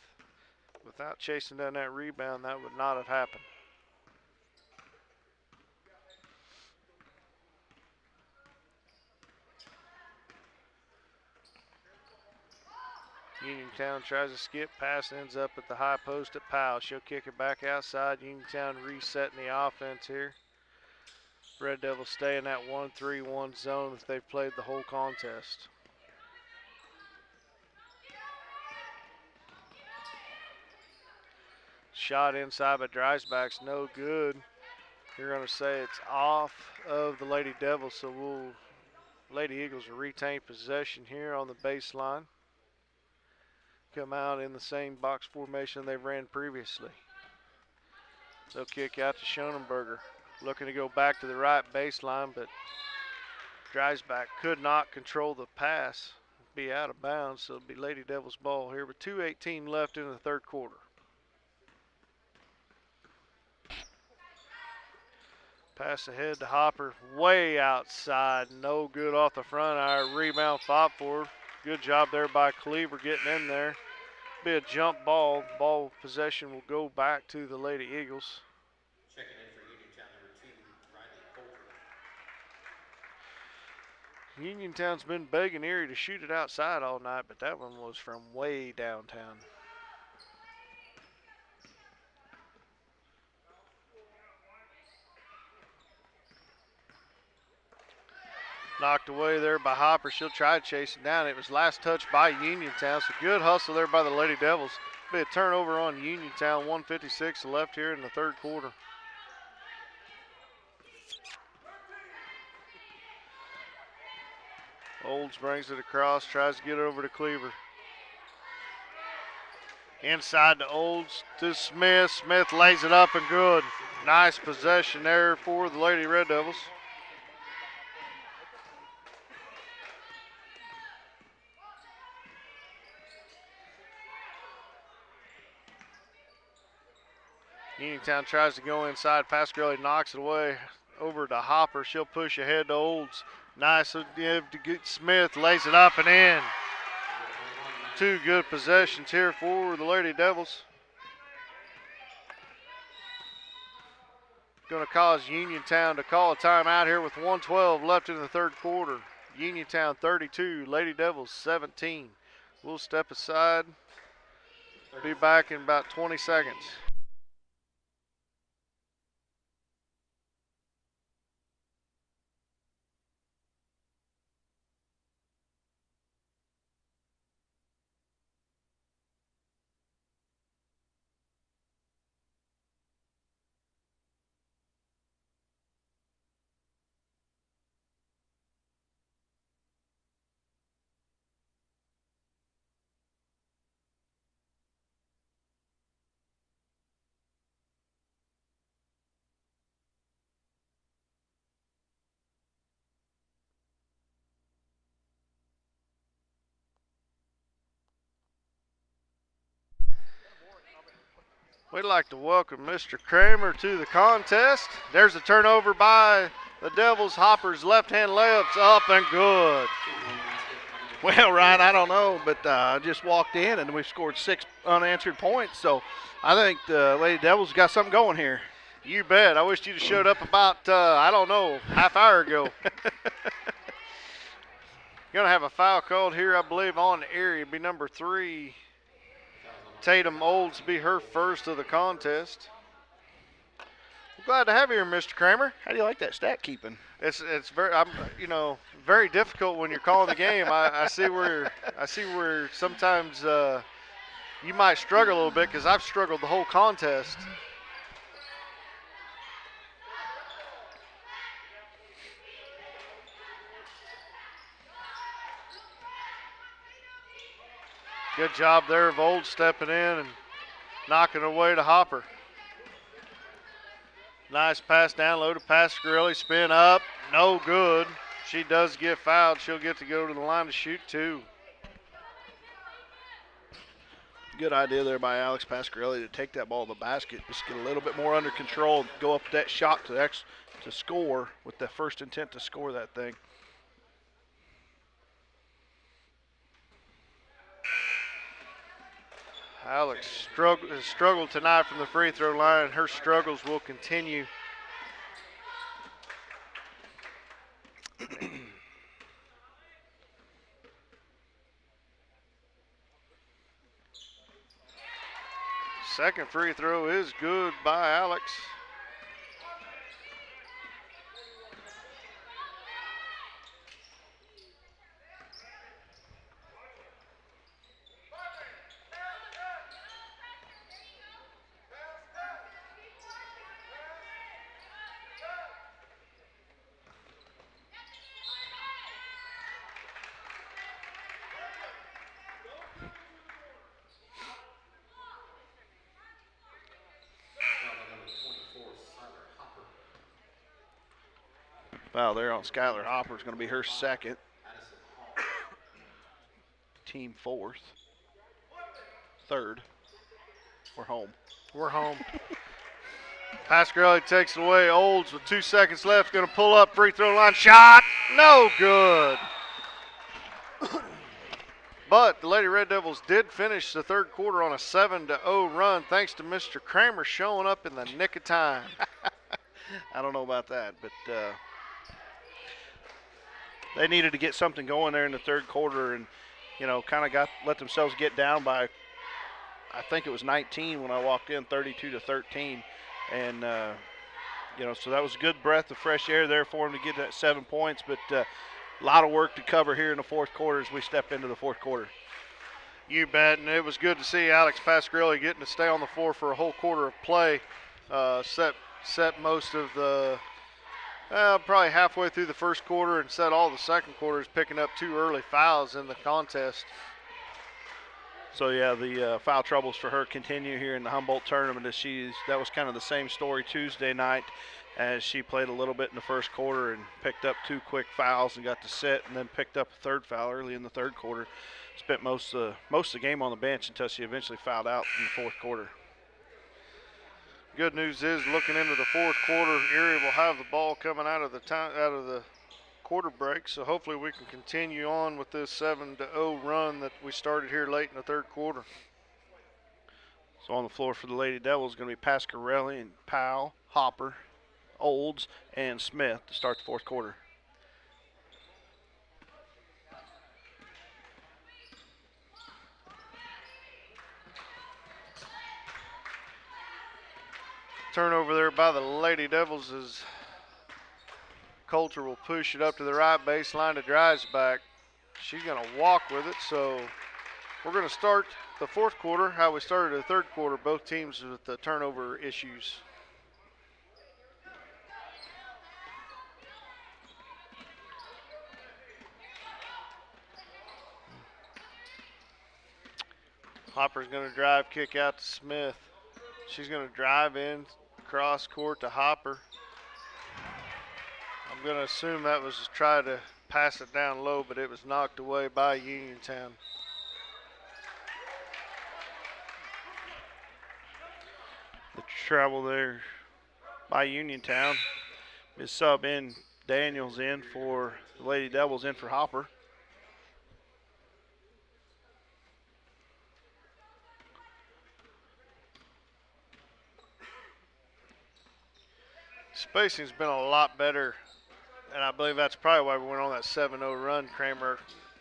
Without chasing down that rebound, that would not have happened. Uniontown tries to skip, pass ends up at the high post at Powell. She'll kick it back outside. Uniontown resetting the offense here. Red Devils stay in that 1-3-1 zone that they've played the whole contest. Shot inside by Dreisbach's no good. You're going to say it's off of the Lady Devils, so Lady Eagles will retain possession here on the baseline. Come out in the same box formation they've ran previously. They'll kick out to Schonenberger. Looking to go back to the right baseline, but Dreisbach could not control the pass. Be out of bounds, so it'll be Lady Devils ball here with 2:18 left in the third quarter. Pass ahead to Hopper, way outside, no good off the front iron. Rebound fought for Good job there by Cleaver getting in there. Be a jump ball. Ball possession will go back to the Lady Eagles. Checking in for Uniontown, number 2, Riley Coulter. Uniontown's been begging Erie to shoot it outside all night, but that one was from way downtown. Knocked away there by Hopper. She'll try to chase it down. It was last touch by Uniontown, so good hustle there by the Lady Devils. Be a turnover on Uniontown. 1:56 left here in the third quarter. Olds brings it across, tries to get it over to Cleaver. Inside to Olds to Smith. Smith lays it up and good. Nice possession there for the Lady Red Devils. Uniontown tries to go inside. Pasquarelli knocks it away over to Hopper. She'll push ahead to Olds. Nice give to get Smith. Lays it up and in. Two good possessions here for the Lady Devils. Going to cause Uniontown to call a timeout here with 1:12 left in the third quarter. Uniontown 32, Lady Devils 17. We'll step aside. Be back in about 20 seconds. We'd like to welcome Mr. Kramer to the contest. There's a turnover by the Devils. Hopper's left-hand layup's up and good. Well, Ryan, I don't know, but I just walked in and we've scored 6 unanswered points. So I think the Lady Devils got something going here. You bet. I wish you'd have showed up about, I don't know, half hour ago. Going to have a foul called here, I believe, on the area. It'd be number 3. Tatum Olds be her first of the contest. We're glad to have you here, Mr. Kramer. How do you like that stat keeping? It's very very difficult when you're calling the game. I see where sometimes you might struggle a little bit because I've struggled the whole contest. Good job there of Olds stepping in and knocking away to Hopper. Nice pass down low to Pasquarelli. Spin up. No good. She does get fouled. She'll get to go to the line to shoot 2. Good idea there by Alex Pasquarelli to take that ball to the basket, just get a little bit more under control, go up that shot to score with the first intent to score that thing. Alex has struggled tonight from the free throw line, and her struggles will continue. Second free throw is good by Alex. Foul there on Skylar Hopper is going to be her second. Team 4th. 3rd. We're home. We're home. Pasquarelli takes it away. Olds with 2 seconds left. Going to pull up free throw line. Shot. No good. But the Lady Red Devils did finish the third quarter on a 7-0 run thanks to Mr. Kramer showing up in the nick of time. I don't know about that, but they needed to get something going there in the third quarter, and kind of let themselves get down by, I think it was 19 when I walked in, 32-13, and so that was a good breath of fresh air there for them to get that 7 points, but a lot of work to cover here in the fourth quarter as we step into the fourth quarter. You bet, and it was good to see Alex Pasquarelli getting to stay on the floor for a whole quarter of play. Set most of the probably halfway through the first quarter and set all the second quarters, picking up 2 early fouls in the contest. So yeah, the foul troubles for her continue here in the Humboldt tournament. That was kind of the same story Tuesday night, as she played a little bit in the first quarter and picked up 2 quick fouls and got to sit, and then picked up a third foul early in the third quarter. Spent most of the game on the bench until she eventually fouled out in the fourth quarter. Good news is, looking into the fourth quarter, Erie will have the ball coming out of the quarter break, so hopefully we can continue on with this 7-0 run that we started here late in the third quarter. So on the floor for the Lady Devils is going to be Pasquarelli and Powell, Hopper, Olds, and Smith to start the fourth quarter. Turnover there by the Lady Devils as Coulter will push it up to the right baseline to Dreisbach. She's going to walk with it, so we're going to start the fourth quarter how we started the third quarter, both teams with the turnover issues. Hopper's going to drive, kick out to Smith. She's going to drive in, cross court to Hopper. I'm going to assume that was to try to pass it down low, but it was knocked away by Uniontown. The travel there by Uniontown is sub in, Daniels in for the Lady Devils, in for Hopper. Spacing's been a lot better, and I believe that's probably why we went on that 7-0 run, Kramer.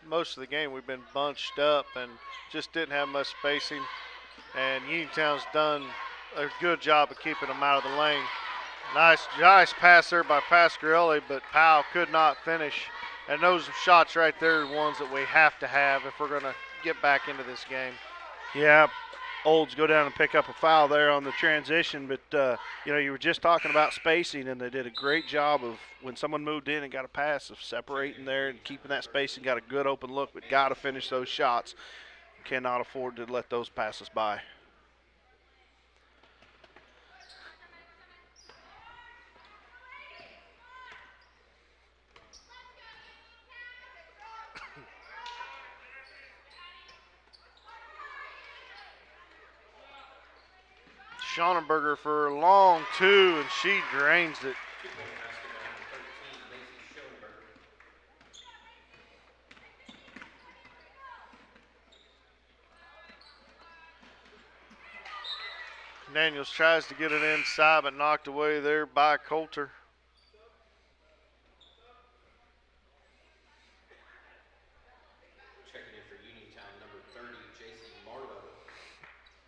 Most of the game we've been bunched up and just didn't have much spacing, and Uniontown's done a good job of keeping them out of the lane. Nice pass there by Pasquarelli, but Powell could not finish. And those shots right there are the ones that we have to have if we're going to get back into this game. Yeah, Olds go down and pick up a foul there on the transition, but you were just talking about spacing, and they did a great job of, when someone moved in and got a pass, of separating there and keeping that spacing, got a good open look, but got to finish those shots. Cannot afford to let those pass us by. Schonenberger for a long 2, and she drains it. Daniels tries to get it inside, but knocked away there by Coulter. Checking in for Uniontown, number 30, Jason Marlowe.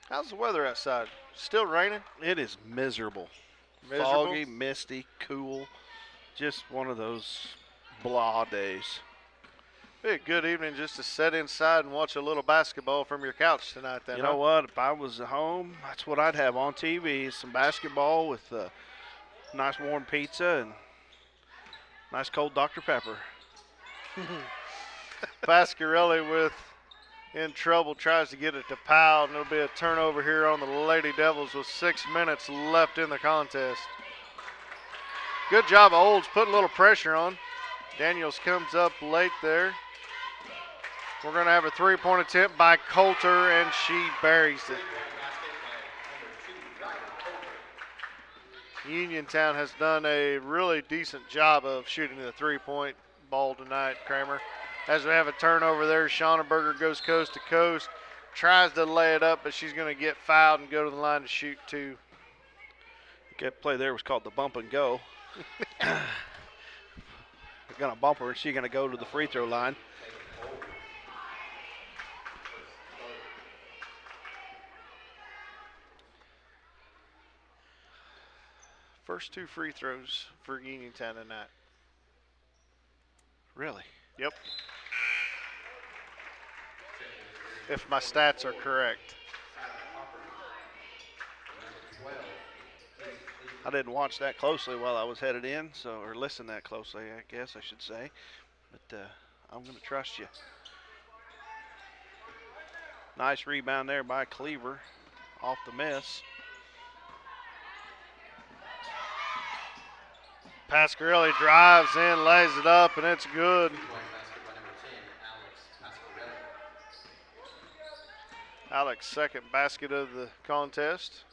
How's the weather outside? Still raining? It is miserable. Miserable? Foggy, misty, cool. Just one of those blah days. Be a good evening just to sit inside and watch a little basketball from your couch tonight then. You know what? If I was at home, that's what I'd have on TV, some basketball with nice warm pizza and nice cold Dr. Pepper. Pasquarelli with in trouble, tries to get it to Powell, and it'll be a turnover here on the Lady Devils with 6 minutes left in the contest. Good job of Olds putting a little pressure on. Daniels comes up late there. We're going to have a three-point attempt by Coulter, and she buries it. Uniontown has done a really decent job of shooting the three-point ball tonight, Kramer. As we have a turnover there, Schaunerberger goes coast to coast, tries to lay it up, but she's going to get fouled and go to the line to shoot two. That play there was called the bump and go. They're going to bump her, and she's going to go to the free throw line. First two free throws for Uniontown tonight. Really? Yep. If my stats are correct. I didn't watch that closely while I was headed in, or listen that closely, I guess I should say. But I'm going to trust you. Nice rebound there by Cleaver off the miss. Pasquarelli drives in, lays it up, and it's good. Alex, second basket of the contest.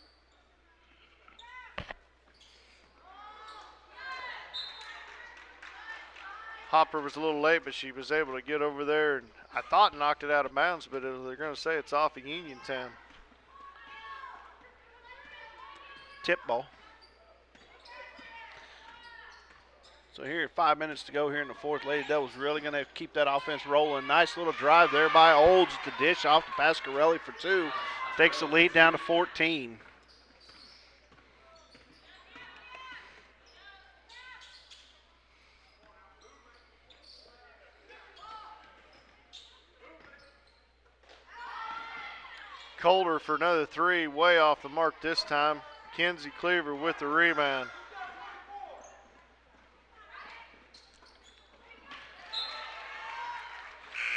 Hopper was a little late, but she was able to get over there, and I thought knocked it out of bounds, but they're going to say it's off of Uniontown. Tip ball. So here, 5 minutes to go here in the fourth. Lady Devils really going to keep that offense rolling. Nice little drive there by Olds to dish off to Pasquarelli for two. Takes the lead down to 14. Colder for another three, way off the mark this time. Kenzie Cleaver with the rebound.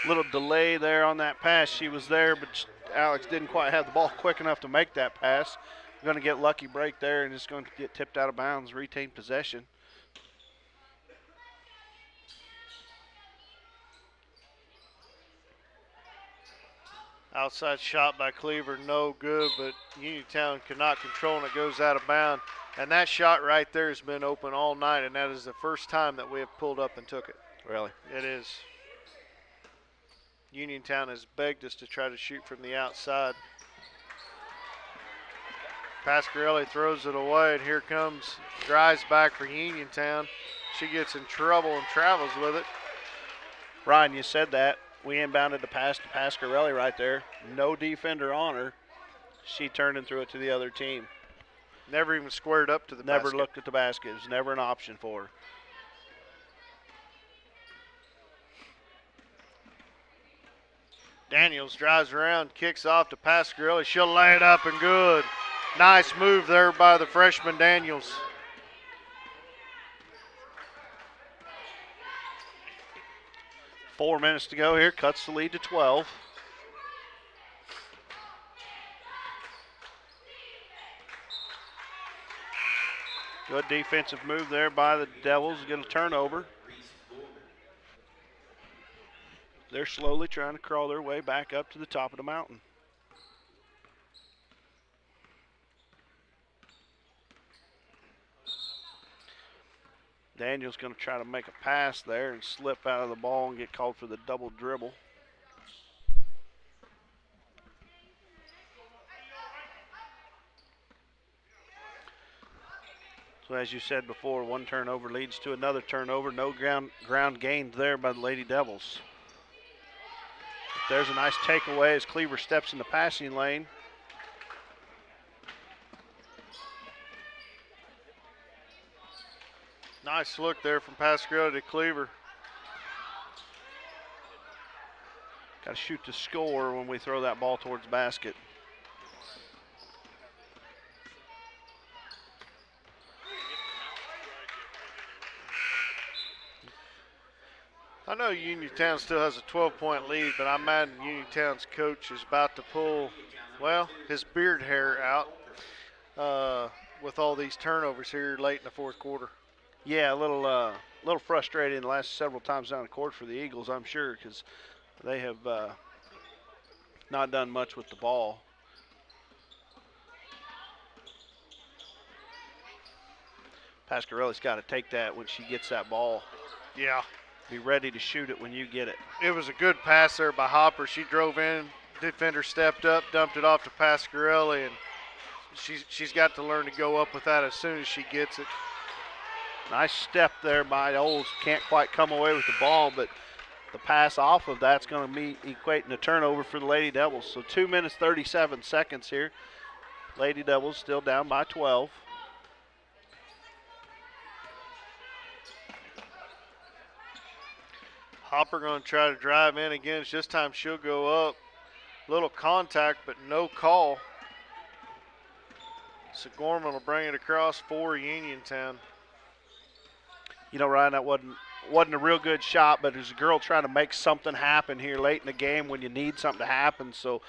Little delay there on that pass. She was there, but Alex didn't quite have the ball quick enough to make that pass. Going to get lucky break there, and it's going to get tipped out of bounds, retain possession. Outside shot by Cleaver, no good, but Uniontown cannot control and it goes out of bounds. And that shot right there has been open all night, and that is the first time that we have pulled up and took it. Really? It is. Uniontown has begged us to try to shoot from the outside. Pasquarelli throws it away, and here comes, drives back for Uniontown. She gets in trouble and travels with it. Ryan, you said that. We inbounded the pass to Pasquarelli right there. No defender on her. She turned and threw it to the other team. Never even squared up to the basket. Never looked at the basket. It was never an option for her. Daniels drives around, kicks off to Pasquarelli. She'll lay it up and good. Nice move there by the freshman Daniels. Four minutes to go here. Cuts the lead to 12. Good defensive move there by the Devils. Get a turnover. They're slowly trying to crawl their way back up to the top of the mountain. Daniel's going to try to make a pass there and slip out of the ball and get called for the double dribble. So as you said before, one turnover leads to another turnover. No ground gained there by the Lady Devils. There's a nice takeaway as Cleaver steps in the passing lane. Nice look there from Pasquarelli to Cleaver. Got to shoot to score when we throw that ball towards the basket. I know Uniontown still has a 12-point lead, but I imagine Uniontown's coach is about to pull, well, his beard hair out with all these turnovers here late in the fourth quarter. Yeah, a little frustrating the last several times down the court for the Eagles, I'm sure, because they have not done much with the ball. Pasquarelli's got to take that when she gets that ball. Yeah. be ready to shoot it when you get it. It was a good pass there by Hopper. She drove in, defender stepped up, dumped it off to Pasquarelli, and she's got to learn to go up with that as soon as she gets it. Nice step there by Olds. Can't quite come away with the ball, but the pass off of that's going to be equating a turnover for the Lady Devils. So 2 minutes, 37 seconds here. Lady Devils still down by 12. Hopper going to try to drive in again. This time she'll go up. Little contact, but no call. So Gorman will bring it across for Uniontown. You know, Ryan, that wasn't a real good shot, but there's a girl trying to make something happen here late in the game when you need something to happen. So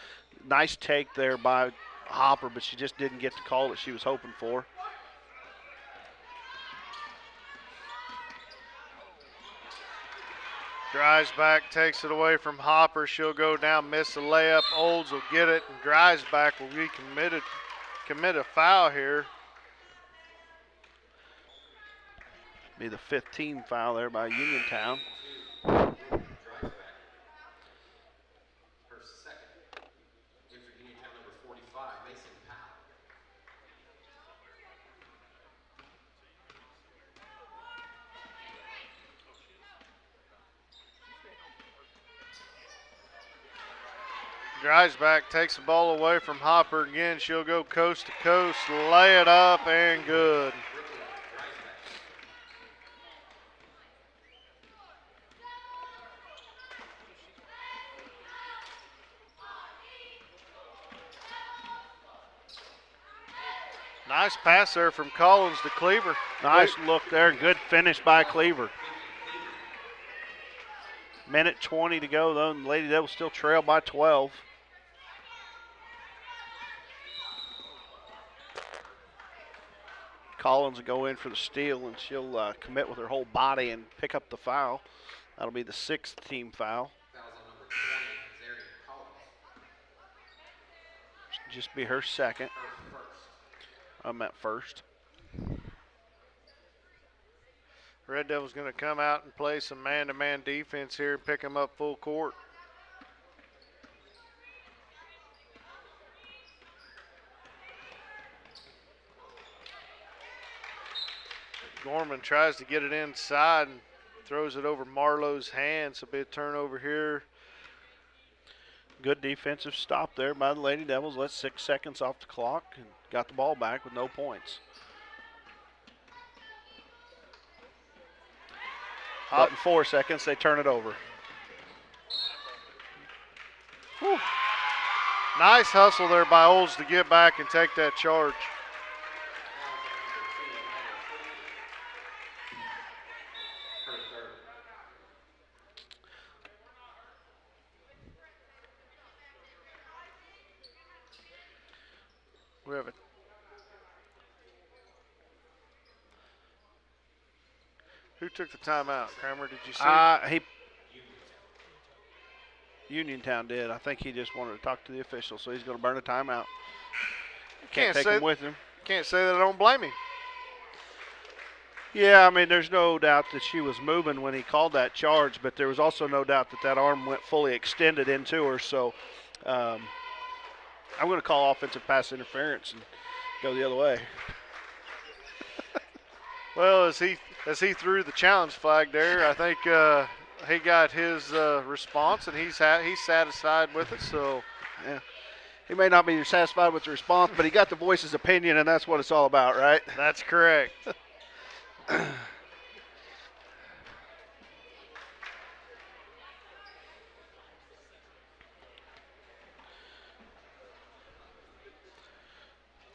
nice take there by Hopper, but she just didn't get the call that she was hoping for. Drives back, takes it away from Hopper. She'll go down, miss the layup. Olds will get it, and drives back will be commit a foul here. Be the 5th team foul there by Uniontown. Her second. In for Uniontown, number 45, Mason Powell. Drives back, takes the ball away from Hopper again. She'll go coast to coast, lay it up, and good. Nice pass there from Collins to Cleaver. Nice look there. Good finish by Cleaver. Minute 20 to go, though, and the Lady Devils still trail by 12. Collins will go in for the steal, and she'll commit with her whole body and pick up the foul. That'll be the 6th team foul. Fouls on number 20, Zarian Collins. Just be her second. Her first. I'm at first. Red Devils going to come out and play some man-to-man defense here and pick them up full court. Gorman tries to get it inside and throws it over Marlowe's hands. A bit turnover here. Good defensive stop there by the Lady Devils. Let 6 seconds off the clock and got the ball back with no points. But in 4 seconds, they turn it over. Whew. Nice hustle there by Olds to get back and take that charge. Her third. We have it. Who took the timeout? Kramer, did you see? Uniontown did. I think he just wanted to talk to the official, so he's going to burn a timeout. Can't take say- him with him. Can't say that I don't blame him. Yeah, I mean, there's no doubt that she was moving when he called that charge, but there was also no doubt that that arm went fully extended into her. So I'm going to call offensive pass interference and go the other way. Well, as he threw the challenge flag there, I think he got his response, and he's satisfied with it. So, Yeah. He may not be satisfied with the response, but he got to voice his opinion, and that's what it's all about, right? that's correct.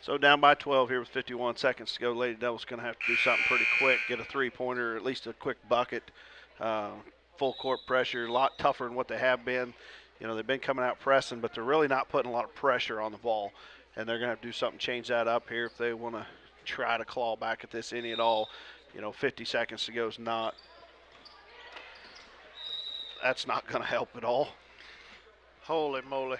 So down by 12 here with 51 seconds to go. Lady Devils going to have to do something pretty quick, get a three-pointer, at least a quick bucket. Full court pressure, a lot tougher than what they have been. You know, they've been coming out pressing, but they're really not putting a lot of pressure on the ball. And they're going to have to do something, change that up here if they want to try to claw back at this any at all. You know, 50 seconds to go is not – that's not going to help at all. Holy moly.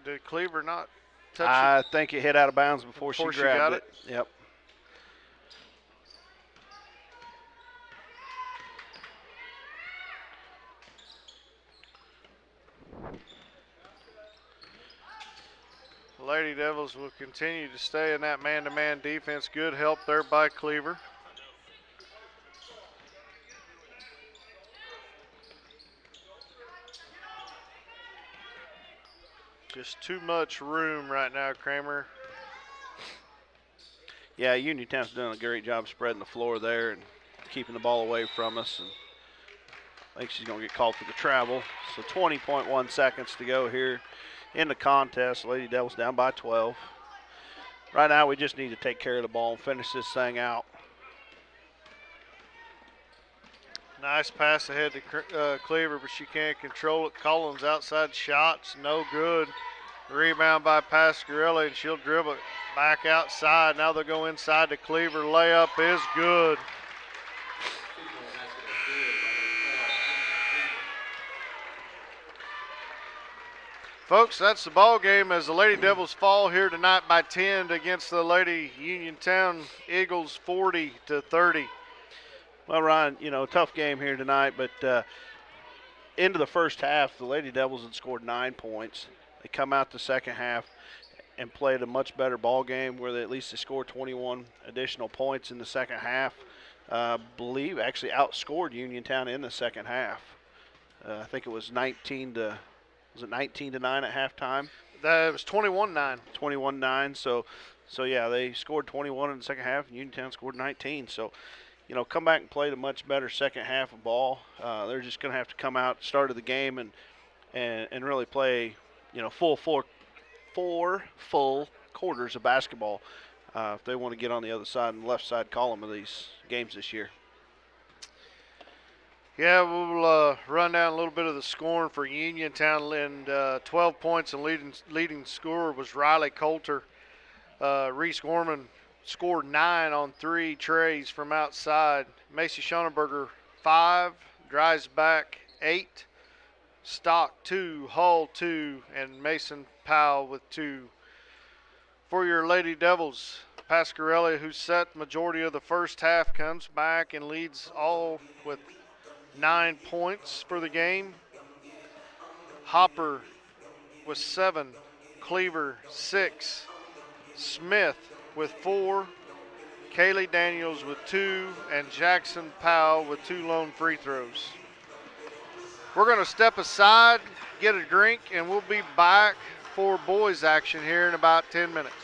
Did Cleaver not touch it I think it hit out of bounds before she before she grabbed got it. it? Yep. Lady Devils will continue to stay in that man-to-man defense. Good help there by Cleaver. Just too much room right now, Kramer. Yeah, Uniontown's done a great job spreading the floor there and keeping the ball away from us. And I think she's going to get called for the travel. So 20.1 seconds to go here in the contest. Lady Devils down by 12. Right now, we just need to take care of the ball and finish this thing out. Nice pass ahead to Cleaver, but she can't control it. Collins outside shots, no good. Rebound by Pasquarelli, and she'll dribble it back outside. Now they'll go inside to Cleaver. Layup is good. Folks, that's the ball game as the Lady Devils fall here tonight by 10 against the Lady Uniontown Eagles 40-30. Well, Ryan, tough game here tonight, but into the first half, the Lady Devils had scored 9 points. They come out the second half and played a much better ball game where they at least scored 21 additional points in the second half. Believe actually outscored Uniontown in the second half. I think it was 19 to 9 at halftime? That was 21-9. 21-9. So yeah, they scored 21 in the second half, and Uniontown scored 19. So, come back and played a much better second half of ball. They're just going to have to come out start of the game and really play, four full quarters of basketball if they want to get on the other side and left side column of these games this year. Yeah, we'll run down a little bit of the scoring for Uniontown. And 12 points and leading scorer was Riley Coulter. Reese Gorman scored 9 on 3 trays from outside. Macy Schoenberger 5, Dreisbach 8, Stock 2, Hull 2, and Mason Powell with 2. For your Lady Devils, Pasquarelli, who set the majority of the first half, comes back and leads all with 9 points for the game. Hopper with 7, Cleaver 6, Smith with 4, Kaylee Daniels with 2, and Jackson Powell with 2 lone free throws. We're going to step aside, get a drink, and we'll be back for boys action here in about 10 minutes.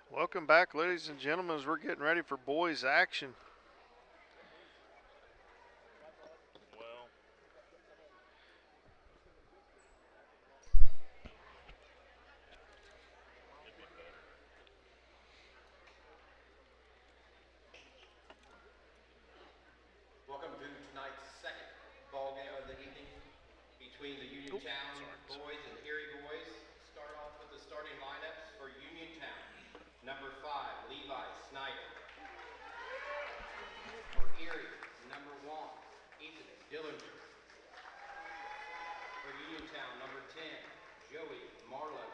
Welcome back, ladies and gentlemen, as we're getting ready for boys action. Welcome to tonight's second ball game of the evening between the Uniontown boys and Erie boys. Start off with the starting lineups for Uniontown. Number 5, Levi Snyder. For Erie, number 1, Ethan Dillinger. For Uniontown, number 10, Joey Marlowe.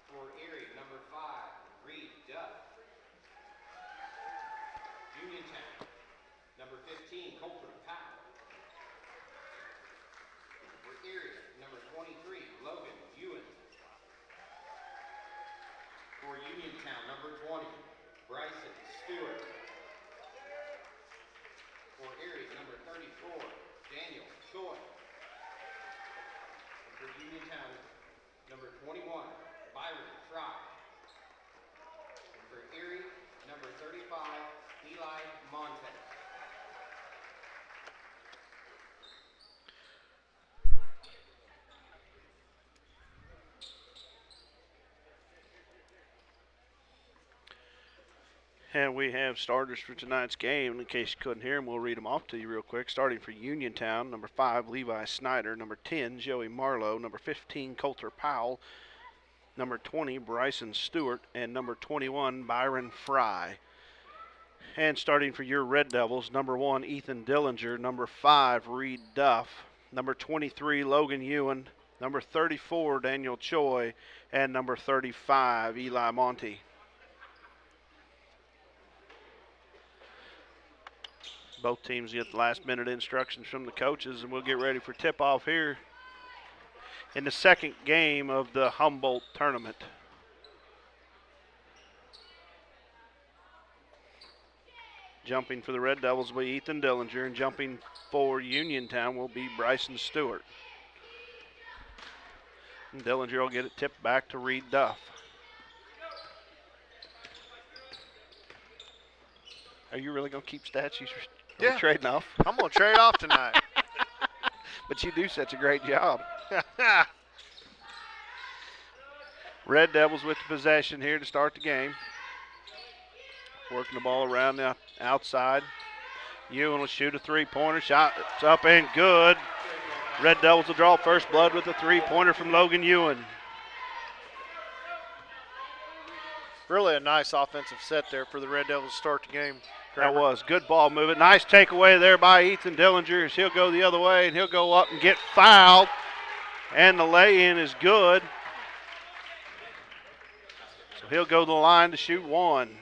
For Erie, number 5, Reed Duff. Uniontown, number 15, Colton Powell. For Erie, number 23, Logan Ewan. For Uniontown, number 20, Bryson Stewart. For Erie, number 34, Daniel Choi. And for Uniontown, number 21, Byron Fry. And for Erie, number 35, Eli Monte. And we have starters for tonight's game. In case you couldn't hear them, we'll read them off to you real quick. Starting for Uniontown, number 5, Levi Snyder. Number 10, Joey Marlowe. Number 15, Coulter Powell. Number 20, Bryson Stewart. And number 21, Byron Fry. And starting for your Red Devils, number 1, Ethan Dillinger. Number 5, Reed Duff. Number 23, Logan Ewan. Number 34, Daniel Choi. And number 35, Eli Monte. Both teams get the last-minute instructions from the coaches, and we'll get ready for tip-off here in the second game of the Humboldt tournament. Jumping for the Red Devils will be Ethan Dillinger, and jumping for Uniontown will be Bryson Stewart. And Dillinger will get it tipped back to Reed Duff. Are you really going to keep stats? You're trading off? I'm going to trade off tonight. But you do such a great job. Red Devils with the possession here to start the game. Working the ball around the outside. Ewan will shoot a three-pointer. Shot it's up and good. Red Devils will draw first blood with a three-pointer from Logan Ewan. Really a nice offensive set there for the Red Devils to start the game. That was good ball movement. Nice takeaway there by Ethan Dillinger as he'll go the other way and he'll go up and get fouled. And the lay-in is good. So he'll go to the line to shoot one.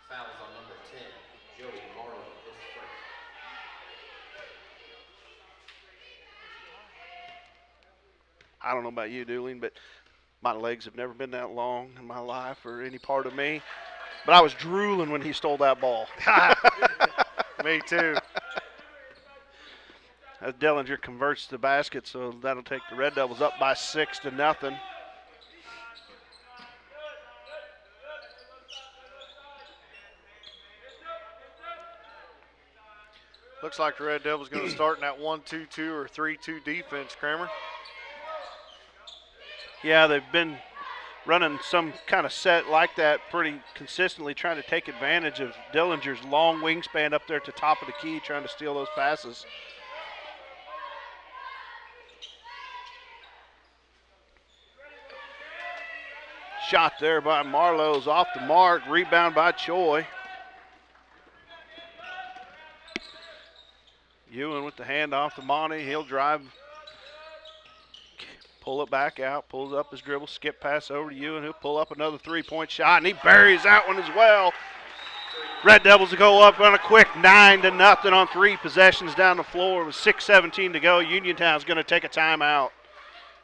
Fouls on number 10, Joey Marlowe, his first. I don't know about you, Doolin, but my legs have never been that long in my life or any part of me. But I was drooling when he stole that ball. Me too. As Dillinger converts the basket, so that'll take the Red Devils up by 6-0. Looks like the Red Devils going to start in that 1-2-2 or 3-2 defense, Kramer. Yeah, they've been running some kind of set like that pretty consistently, trying to take advantage of Dillinger's long wingspan up there at the top of the key, trying to steal those passes. Shot there by Marlowe's off the mark, rebound by Choi. Ewan with the handoff to Monty, he'll drive, pull it back out, pulls up his dribble, skip pass over to Ewan. He'll pull up another three-point shot, and he buries that one as well. Red Devils will go up on a quick 9-0 on 3 possessions down the floor with 6:17 to go. Uniontown's going to take a timeout.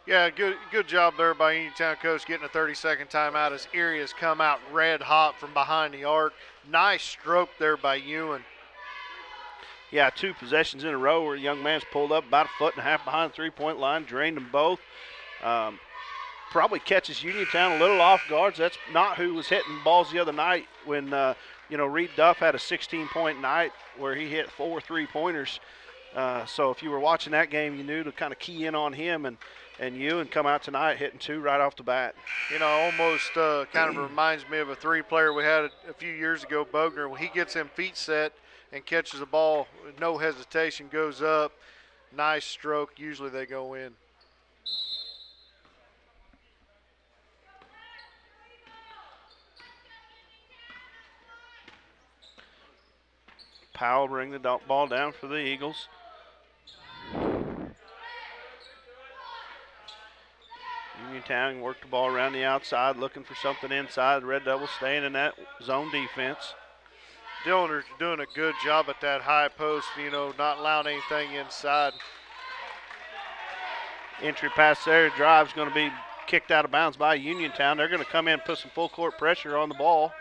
Yeah, good job there by Uniontown coach getting a 30-second timeout as Erie has come out red hot from behind the arc. Nice stroke there by Ewan. Yeah, 2 possessions in a row where a young man's pulled up about a foot and a half behind the three-point line, drained them both. probably catches Uniontown a little off guard. That's not who was hitting balls the other night when, Reed Duff had a 16-point night where he hit 4 3-pointers. So if you were watching that game, you knew to kind of key in on him and come out tonight hitting 2 right off the bat. Almost kind of reminds me of a 3-player we had a few years ago, Bogner. When he gets him feet set and catches the ball, no hesitation, goes up, nice stroke. Usually they go in. Powell bring the ball down for the Eagles. Uniontown work the ball around the outside, looking for something inside. The Red Devils staying in that zone defense. Dillner's doing a good job at that high post, not allowing anything inside. Entry pass there, drive's going to be kicked out of bounds by Uniontown. They're going to come in and put some full court pressure on the ball.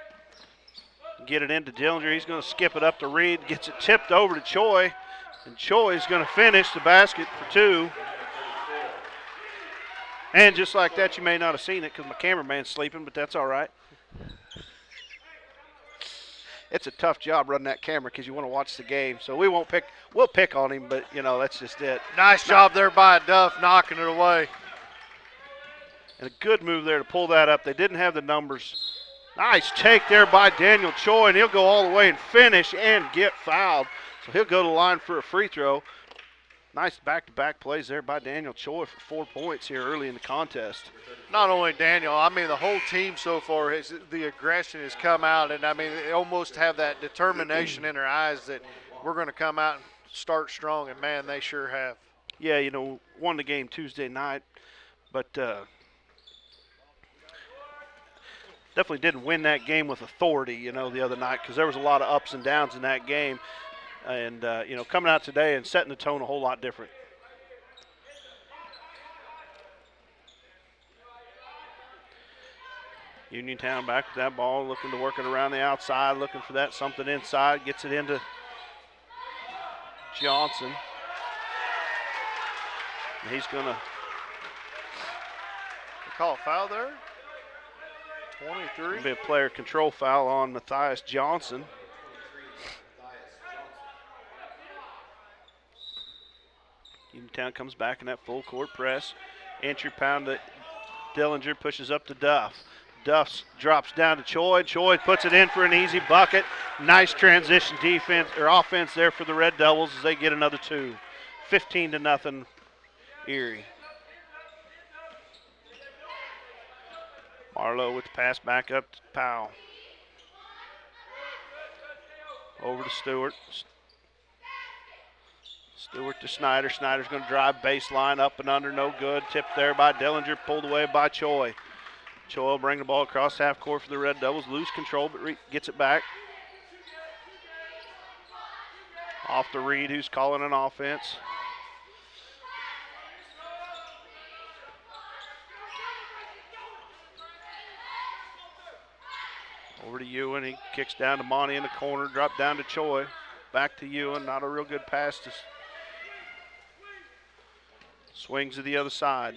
Get it into Dillinger. He's going to skip it up to Reed. Gets it tipped over to Choi. And Choi's going to finish the basket for 2. And just like that, you may not have seen it because my cameraman's sleeping, but that's all right. It's a tough job running that camera because you want to watch the game. So we'll pick on him, but, that's just it. Nice job there by Duff, knocking it away. And a good move there to pull that up. They didn't have the numbers. Nice take there by Daniel Choi, and he'll go all the way and finish and get fouled. So he'll go to the line for a free throw. Nice back-to-back plays there by Daniel Choi for 4 points here early in the contest. Not only Daniel, the whole team so far, the aggression has come out, and they almost have that determination in their eyes that we're going to come out and start strong, and man, they sure have. Yeah, won the game Tuesday night, but definitely didn't win that game with authority, the other night because there was a lot of ups and downs in that game. And, coming out today and setting the tone a whole lot different. Uniontown back with that ball, looking to work it around the outside, looking for that something inside, gets it into Johnson. And he's going to call a foul there. 23. Be a player control foul on Matthias Johnson. Uniontown comes back in that full court press. Entry pound to Dillinger, pushes up to Duff. Duff drops down to Choi. Choi puts it in for an easy bucket. Nice transition defense or offense there for the Red Devils as they get another 2. 15-0 Erie. Marlowe with the pass back up to Powell. Over to Stewart. Stewart to Snyder. Snyder's going to drive baseline up and under, no good. Tipped there by Dillinger, pulled away by Choi. Choi will bring the ball across half court for the Red Devils. Lose control, but gets it back. Off to Reed, who's calling an offense. Over to Ewan. He kicks down to Monty in the corner, drop down to Choi. Back to Ewan. Not a real good pass to swings to the other side.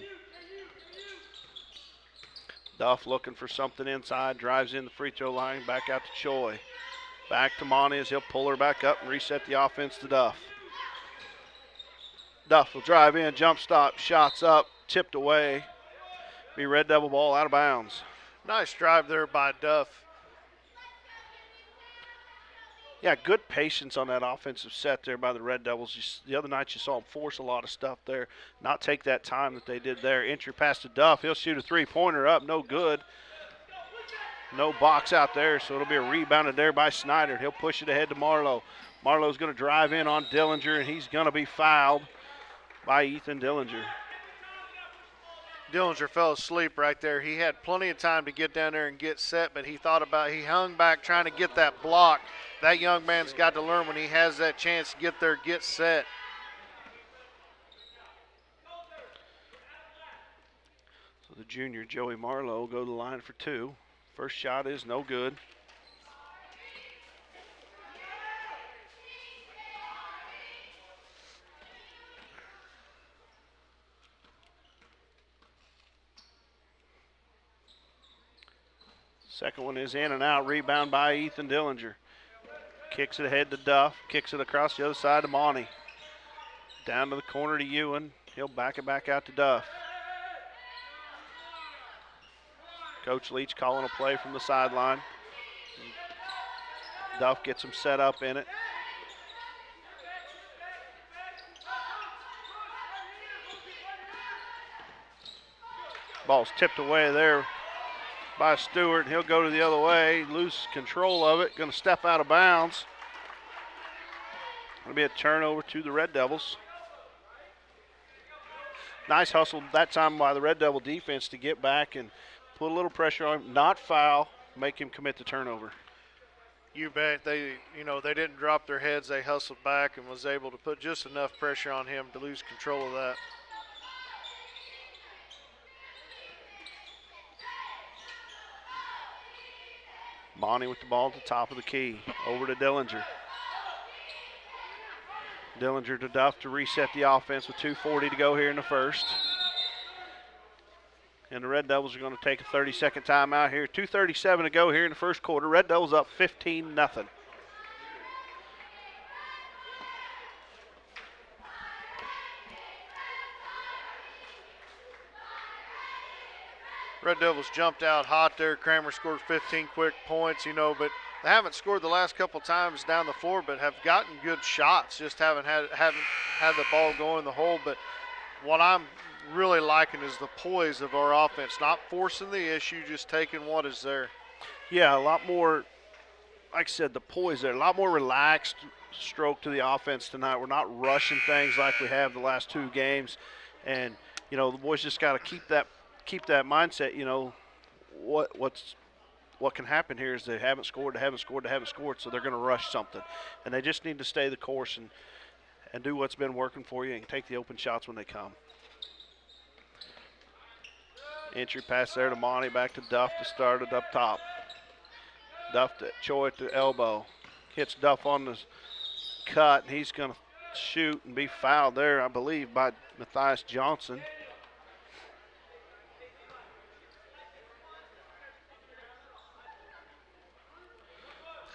Duff looking for something inside, drives in the free throw line, back out to Choi. Back to Monty as he'll pull her back up and reset the offense to Duff. Duff will drive in, jump stop, shots up, tipped away. Be Red Devil ball out of bounds. Nice drive there by Duff. Yeah, good patience on that offensive set there by the Red Devils. The other night you saw them force a lot of stuff there, not take that time that they did there. Entry pass to Duff. He'll shoot a three-pointer up, no good. No box out there, so it'll be a rebounded there by Snyder. He'll push it ahead to Marlowe. Marlowe's going to drive in on Dillinger, and he's going to be fouled by Ethan Dillinger. Dillinger fell asleep right there. He had plenty of time to get down there and get set, but he hung back trying to get that block. That young man's got to learn when he has that chance to get there, get set. So the junior, Joey Marlowe, will go to the line for 2. First shot is no good. Second one is in and out. Rebound by Ethan Dillinger. Kicks it ahead to Duff. Kicks it across the other side to Monty. Down to the corner to Ewan. He'll back it back out to Duff. Coach Leach calling a play from the sideline. Duff gets him set up in it. Ball's tipped away there by Stewart. He'll go to the other way, lose control of it, going to step out of bounds. Going to be a turnover to the Red Devils. Nice hustle that time by the Red Devil defense to get back and put a little pressure on him, not foul, make him commit the turnover. You bet. They didn't drop their heads. They hustled back and was able to put just enough pressure on him to lose control of that. Monty with the ball at the top of the key. Over to Dillinger. Dillinger to Duff to reset the offense with 2:40 to go here in the first. And the Red Devils are going to take a 30-second timeout here. 2:37 to go here in the first quarter. Red Devils up 15-0. Red Devils jumped out hot there. Kramer scored 15 quick points, but they haven't scored the last couple times down the floor, but have gotten good shots. Just haven't had the ball go in the hole. But what I'm really liking is the poise of our offense, not forcing the issue, just taking what is there. Yeah, a lot more, like I said, the poise there, a lot more relaxed stroke to the offense tonight. We're not rushing things like we have the last two games. And, the boys just got to keep that mindset. What can happen here is they haven't scored, so they're going to rush something. And they just need to stay the course and do what's been working for you and take the open shots when they come. Entry pass there to Monty, back to Duff to start it up top. Duff to Choi at the elbow. Hits Duff on the cut, and he's going to shoot and be fouled there, I believe, by Matthias Johnson.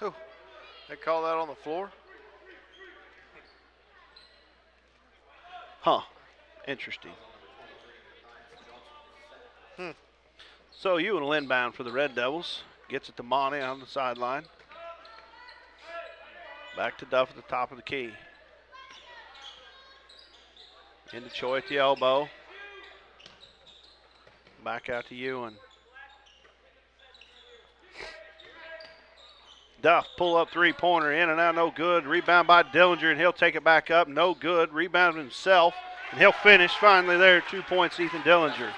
Oh, they call that on the floor? Huh. Interesting. So Ewan will inbound for the Red Devils. Gets it to Monty on the sideline. Back to Duff at the top of the key. Into Choi at the elbow. Back out to Ewan. Duff, pull up three-pointer, in and out, no good. Rebound by Dillinger, and he'll take it back up, no good. Rebound himself, and he'll finish finally there. 2 points, Ethan Dillinger.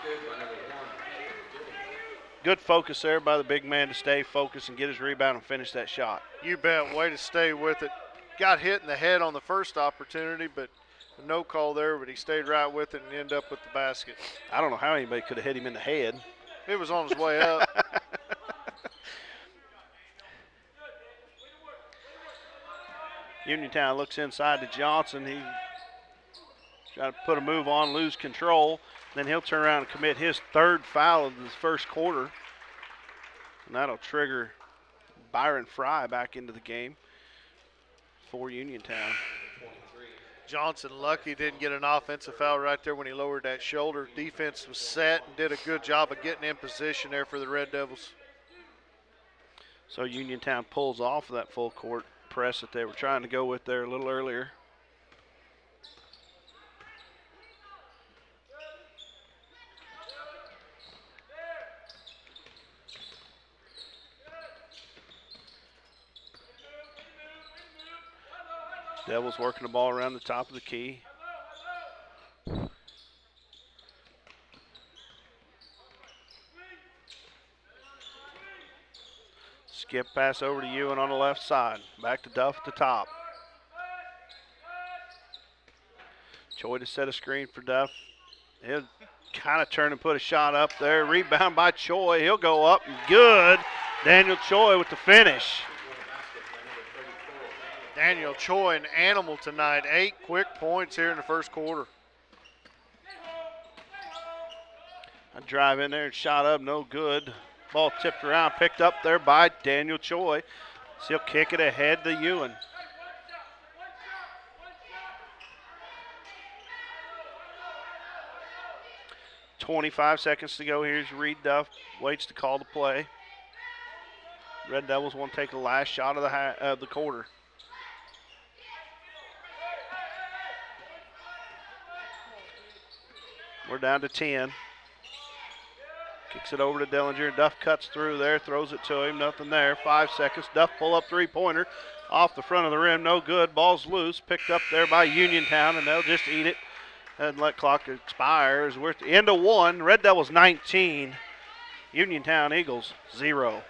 Good focus there by the big man to stay focused and get his rebound and finish that shot. You bet, way to stay with it. Got hit in the head on the first opportunity, but no call there, but he stayed right with it and ended up with the basket. I don't know how anybody could have hit him in the head. It was on his way up. Uniontown looks inside to Johnson. He tried to put a move on, lose control. Then he'll turn around and commit his third foul of the first quarter. And that'll trigger Byron Fry back into the game for Uniontown. Johnson lucky didn't get an offensive foul right there when he lowered that shoulder. Defense was set and did a good job of getting in position there for the Red Devils. So Uniontown pulls off of that full court press that they were trying to go with there a little earlier. Devils working the ball around the top of the key. Skip pass over to Ewan on the left side. Back to Duff at the top. Choi to set a screen for Duff. He'll kind of turn and put a shot up there. Rebound by Choi. He'll go up and good. Daniel Choi with the finish. Daniel Choi, an animal tonight. 8 quick points here in the first quarter. I drive in there and shot up, no good. Ball tipped around, picked up there by Daniel Choi. So he'll kick it ahead to Ewan. .25 seconds to go. Here's Reed Duff. Waits to call the play. Red Devils want to take the last shot of the quarter. We're down to 10. Kicks it over to Dillinger. Duff cuts through there, throws it to him. Nothing there. 5 seconds. Duff pull up three-pointer off the front of the rim. No good. Ball's loose. Picked up there by Uniontown, and they'll just eat it and let clock expire. As we're at the end of one. Red Devils 19. Uniontown Eagles 0.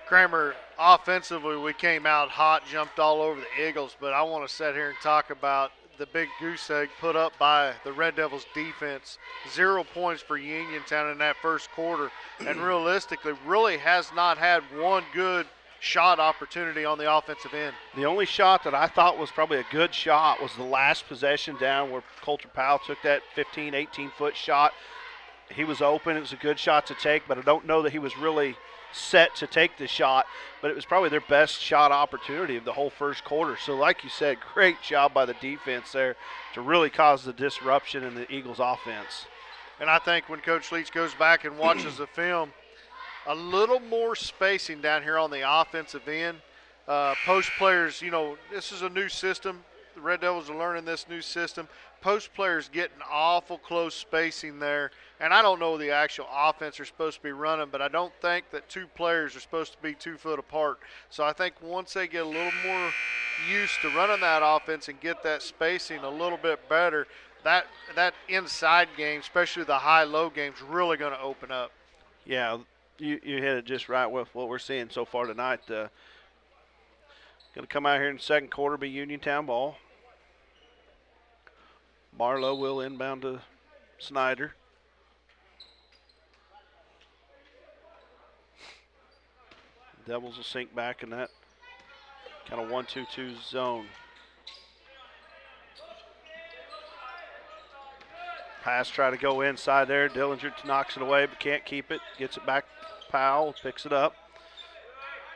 Kramer, offensively, we came out hot, jumped all over the Eagles, but I want to sit here and talk about the big goose egg put up by the Red Devils defense. 0 points for Uniontown in that first quarter, and realistically really has not had one good shot opportunity on the offensive end. The only shot that I thought was probably a good shot was the last possession down where Coulter Powell took that 15, 18-foot shot. He was open. It was a good shot to take, but I don't know that he was really set to take the shot, but it was probably their best shot opportunity of the whole first quarter. So like you said, great job by the defense there to really cause the disruption in the Eagles offense. And I think when Coach Leach goes back and watches the film, a little more spacing down here on the offensive end. Post players, you know, this is a new system. The Red Devils are learning this new system. Post players getting awful close spacing there. And I don't know the actual offense are supposed to be running, but I don't think that two players are supposed to be 2 foot apart. So I think once they get a little more used to running that offense and get that spacing a little bit better, that inside game, especially the high-low game, is really going to open up. Yeah, you hit it just right with what we're seeing so far tonight. Going to come out here in the second quarter, be Uniontown ball. Barlow will inbound to Snyder. Devils will sink back in that kind of 1-2-2 zone. Pass try to go inside there. Dillinger knocks it away but can't keep it. Gets it back. Powell picks it up.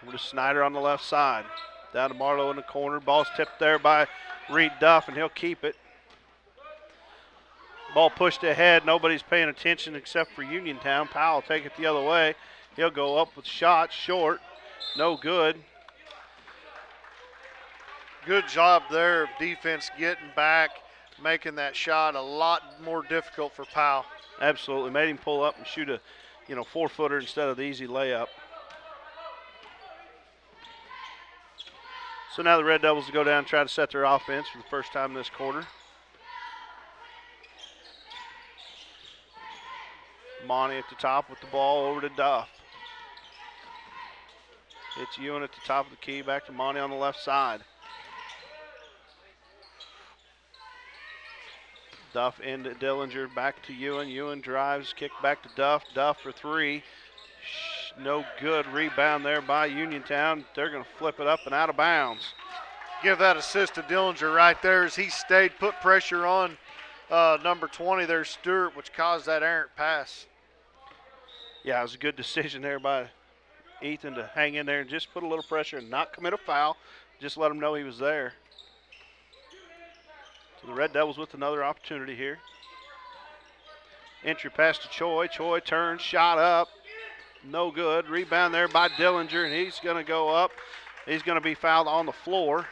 Over to Snyder on the left side. Down to Marlowe in the corner. Ball's tipped there by Reed Duff, and he'll keep it. Ball pushed ahead. Nobody's paying attention except for Uniontown. Powell take it the other way. He'll go up with shots. Short. No good. Good job there of defense getting back, making that shot a lot more difficult for Powell. Absolutely. Made him pull up and shoot a 4-footer instead of the easy layup. So now the Red Devils will go down and try to set their offense for the first time this quarter. Monty at the top with the ball over to Duff. It's Ewan at the top of the key, back to Monty on the left side. Duff into Dillinger, back to Ewan. Ewan drives, kick back to Duff. Duff for 3. No good. Rebound there by Uniontown. They're going to flip it up and out of bounds. Give that assist to Dillinger right there as he stayed, put pressure on number 20 there, Stewart, which caused that errant pass. Yeah, it was a good decision there by Ethan to hang in there and just put a little pressure and not commit a foul. Just let him know he was there. So the Red Devils with another opportunity here. Entry pass to Choi. Choi turns, shot up. No good. Rebound there by Dillinger, and he's going to go up. He's going to be fouled on the floor.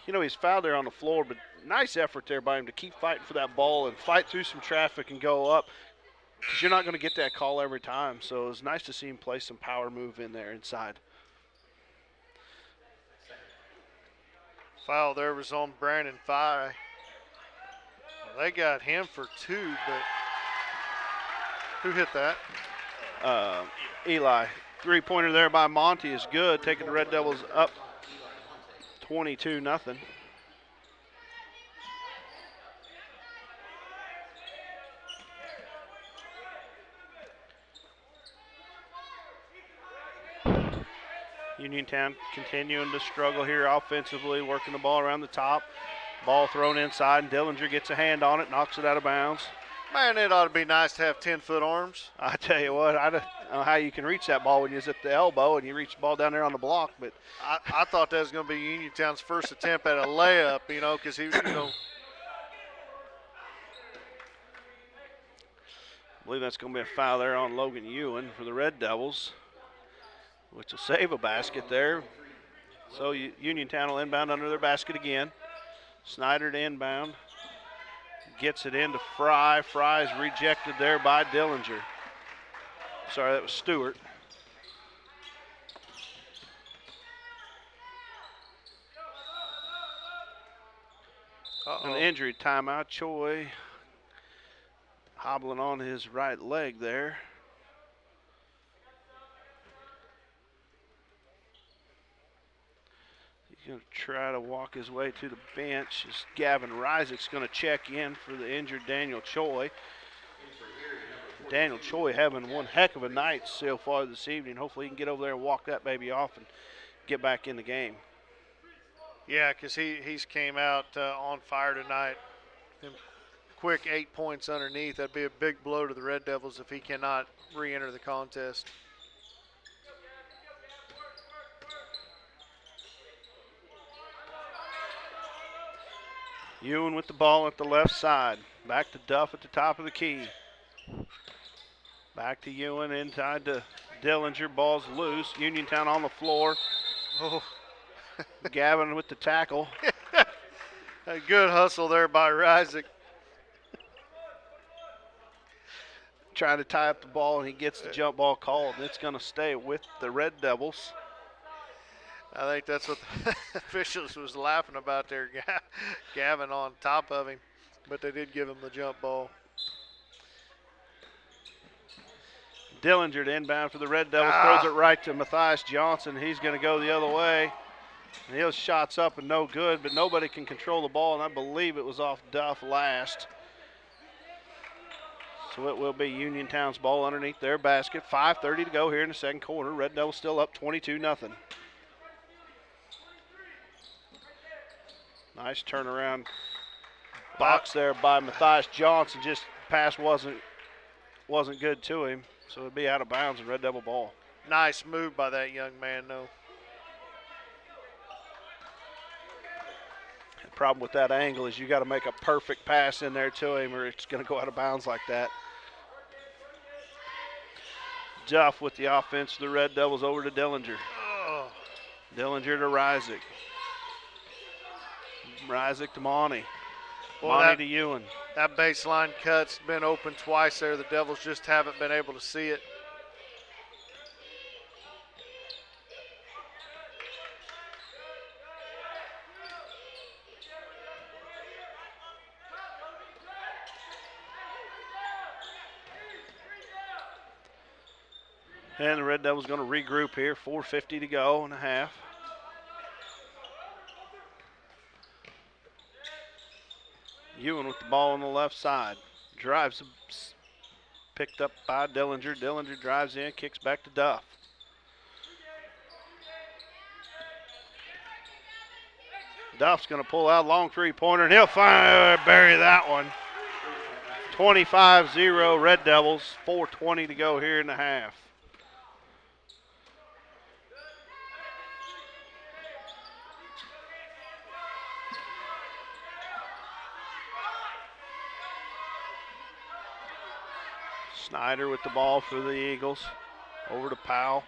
He's fouled there on the floor, but nice effort there by him to keep fighting for that ball and fight through some traffic and go up, because you're not going to get that call every time. So it was nice to see him play some power move in there inside. Foul there was on Brandon Fye. Well, they got him for 2, but who hit that? Eli. 3-pointer there by Monty is good, taking the Red Devils up 22-0. Uniontown continuing to struggle here offensively, working the ball around the top. Ball thrown inside, and Dillinger gets a hand on it, knocks it out of bounds. Man, it ought to be nice to have 10-foot arms. I tell you what, I don't know how you can reach that ball when you're at the elbow and you reach the ball down there on the block, but I thought that was going to be Uniontown's first attempt at a layup, because he, I believe that's going to be a foul there on Logan Ewan for the Red Devils, which will save a basket there. So Uniontown will inbound under their basket again. Snyder to inbound. Gets it into Fry. Fry's rejected there by Dillinger. Sorry, that was Stewart. An injury timeout. Choi hobbling on his right leg there. He's going to try to walk his way to the bench. As Gavin Rysick's going to check in for the injured Daniel Choi. Daniel Choi having one heck of a night so far this evening. Hopefully he can get over there and walk that baby off and get back in the game. Yeah, because he's came out on fire tonight. And quick 8 points underneath. That'd be a big blow to the Red Devils if he cannot re-enter the contest. Ewan with the ball at the left side. Back to Duff at the top of the key. Back to Ewan, inside to Dillinger. Ball's loose. Uniontown on the floor. Oh. Gavin with the tackle. A good hustle there by Rysick. Trying to tie up the ball, and he gets the jump ball called, and it's going to stay with the Red Devils. I think that's what the officials was laughing about there, Gavin on top of him, but they did give him the jump ball. Dillinger to inbound for the Red Devils, throws it right to Matthias Johnson. He's going to go the other way. And his shot's up and no good, but nobody can control the ball, and I believe it was off Duff last. So it will be Uniontown's ball underneath their basket. 5:30 to go here in the second quarter. Red Devils still up 22-0. Nice turnaround box there by Matthias Johnson. Just pass wasn't good to him, so it'd be out of bounds and Red Devil ball. Nice move by that young man, though. The problem with that angle is you got to make a perfect pass in there to him, or it's going to go out of bounds like that. Duff with the offense for the Red Devils over to Dillinger. Oh. Dillinger to Rysick. Rysick to Monty. Well, Monty to Ewan. That baseline cut's been open twice there. The Devils just haven't been able to see it. And the Red Devils going to regroup here. 4:50 to go and a half. Ewan with the ball on the left side. Drives, picked up by Dillinger. Dillinger drives in, kicks back to Duff. Duff's going to pull out a long three-pointer, and he'll bury that one. 25-0 Red Devils. 4:20 to go here in the half. Snyder with the ball for the Eagles. Over to Powell.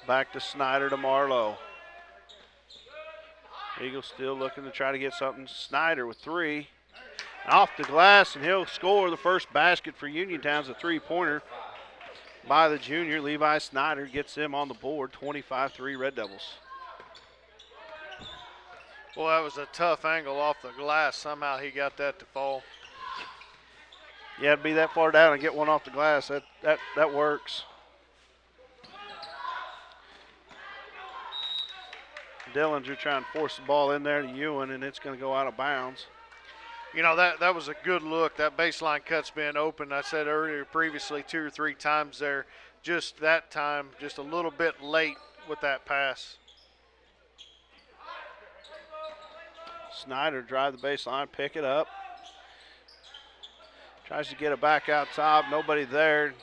Back to Snyder to Marlowe. Eagles still looking to try to get something. Snyder with three. Off the glass, and he'll score the first basket for Uniontown's a three-pointer by the junior. Levi Snyder gets them on the board. 25-3 Red Devils. Well, that was a tough angle off the glass. Somehow he got that to fall. You had to be that far down and get one off the glass. That works. Dillinger trying to force the ball in there to Ewan, and it's going to go out of bounds. You know, that was a good look. That baseline cut's been open. I said earlier previously 2 or 3 times there. Just that time, just a little bit late with that pass. Snyder drive the baseline, pick it up. Tries to get it back out top. Nobody there.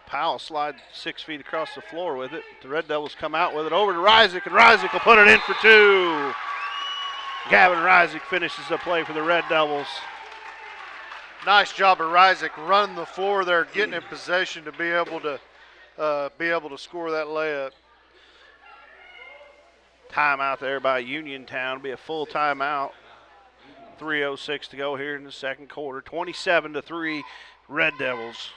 Powell slides 6 feet across the floor with it. The Red Devils come out with it over to Reisig, and Reisig will put it in for 2. Gavin Reisig finishes the play for the Red Devils. Nice job of Reisig running the floor there, getting in possession to be able to score that layup. Timeout there by Uniontown. Be a full timeout. 3:06 to go here in the second quarter. 27-3 Red Devils.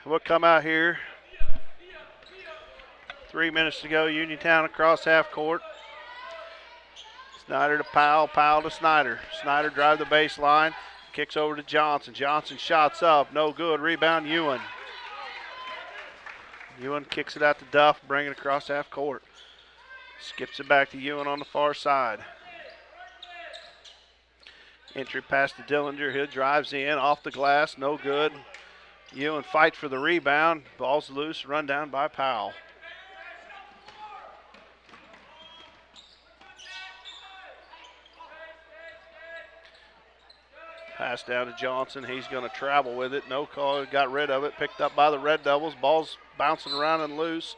We'll come out here. 3 minutes to go. Uniontown across half court. Snyder to Powell. Powell to Snyder. Snyder drive the baseline. Kicks over to Johnson. Johnson shots up. No good. Rebound Ewan. Ewan kicks it out to Duff. Bring it across half court. Skips it back to Ewan on the far side. Entry pass to Dillinger. He drives in. Off the glass. No good. Ewan fights for the rebound. Ball's loose. Run down by Powell. Pass down to Johnson. He's going to travel with it. No call. Got rid of it. Picked up by the Red Devils. Ball's bouncing around and loose.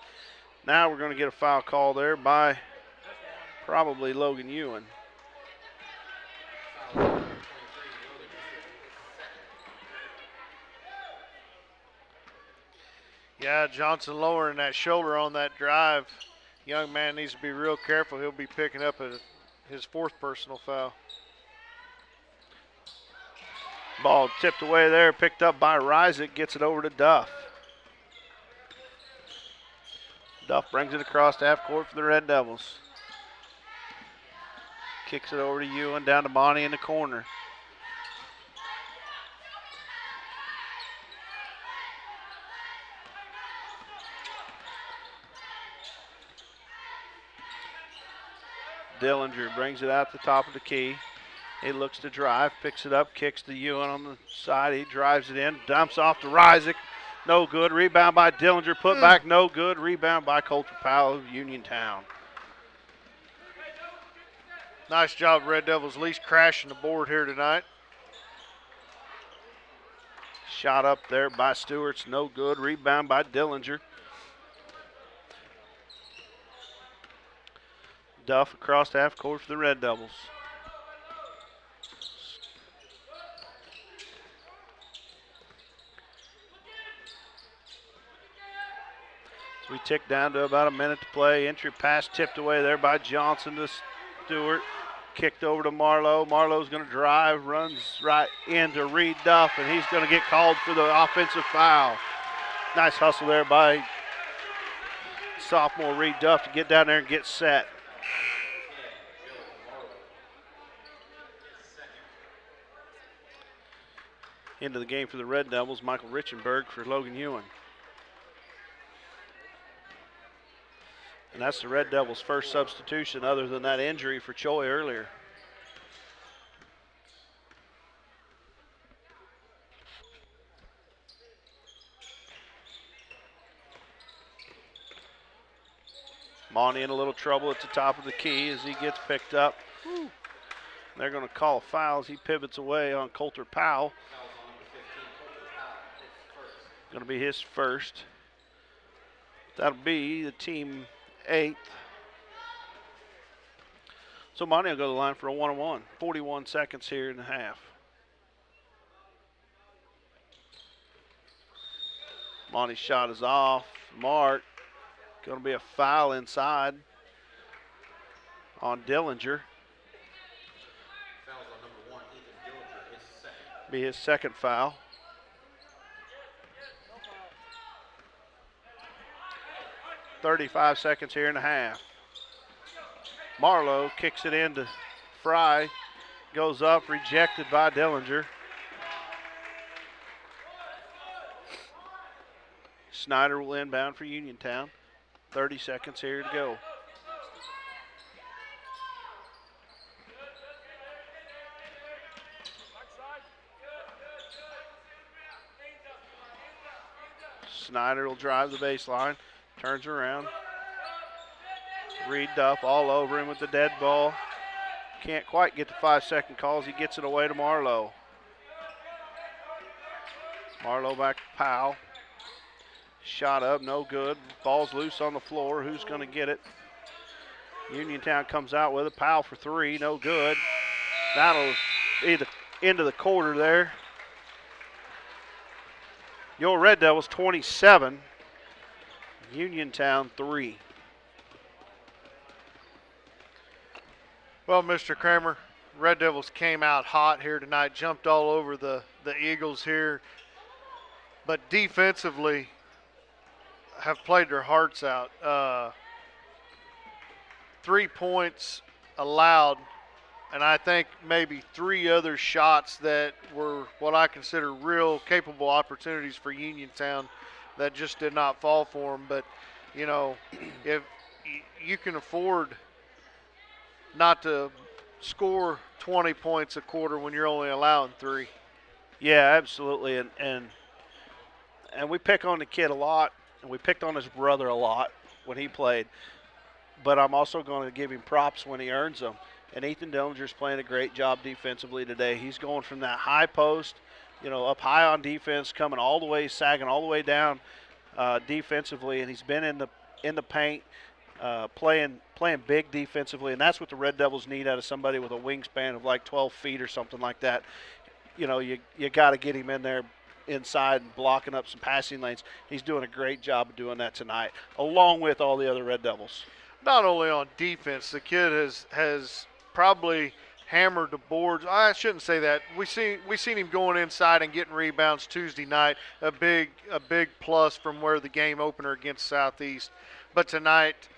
Now we're going to get a foul call there by probably Logan Ewan. Yeah, Johnson lowering that shoulder on that drive. Young man needs to be real careful. He'll be picking up his 4th personal foul. Ball tipped away there, picked up by Reisig, gets it over to Duff. Duff brings it across half court for the Red Devils. Kicks it over to Ewan, down to Monty in the corner. Dillinger brings it out the top of the key. He looks to drive, picks it up, kicks to Ewan on the side. He drives it in, dumps off to Reisig. No good. Rebound by Dillinger. Put back, no good. Rebound by Coulter Powell of Uniontown. Nice job, Red Devils, at least crashing the board here tonight. Shot up there by Stewart's no good. Rebound by Dillinger. Duff across half court for the Red Devils. So we tick down to about a minute to play. Entry pass tipped away there by Johnson to Stewart. Kicked over to Marlowe. Marlowe's going to drive, runs right into Reed Duff, and he's going to get called for the offensive foul. Nice hustle there by sophomore Reed Duff to get down there and get set. Into the game for the Red Devils, Michael Richenberg for Logan Ewan. And that's the Red Devils' first substitution other than that injury for Choi earlier. Monty in a little trouble at the top of the key as he gets picked up. They're going to call a foul as he pivots away on Coulter Powell. Going to be his first. That'll be the team 8th. So Monty will go to the line for a 1-on-1. 41 seconds here in the half. Monty's shot is off. Mark. Going to be a foul inside on Dillinger. Fouls on number 1, Ethan Dillinger, his second. Be his second foul. .35 seconds here in the half. Marlowe kicks it into Fry. Goes up, rejected by Dillinger. Snyder will inbound for Uniontown. 30 seconds here to go. Snyder will drive the baseline, turns around. Reed Duff all over him with the dead ball. Can't quite get the 5-second calls. He gets it away to Marlowe. Marlowe back to Powell. Shot up, no good. Ball's loose on the floor. Who's going to get it? Uniontown comes out with it. Powell for 3, no good. That'll be the end of the quarter there. Your Red Devils 27, Uniontown 3. Well, Mr. Kramer, Red Devils came out hot here tonight, jumped all over the Eagles here, but defensively have played their hearts out. 3 points allowed, and I think maybe 3 other shots that were what I consider real capable opportunities for Uniontown that just did not fall for them. But, you know, if you can afford not to score 20 points a quarter when you're only allowing 3. Yeah, absolutely. And we pick on the kid a lot, and we picked on his brother a lot when he played. But I'm also going to give him props when he earns them. And Ethan Dillinger's playing a great job defensively today. He's going from that high post, you know, up high on defense, coming all the way, sagging all the way down defensively, and he's been in the paint, playing big defensively, and that's what the Red Devils need out of somebody with a wingspan of like 12 feet or something like that. You know, you got to get him in there inside and blocking up some passing lanes. He's doing a great job of doing that tonight, along with all the other Red Devils. Not only on defense, the kid has probably hammered the boards. I shouldn't say that. We seen him going inside and getting rebounds Tuesday night. A big plus from where the game opener against Southeast. But tonight,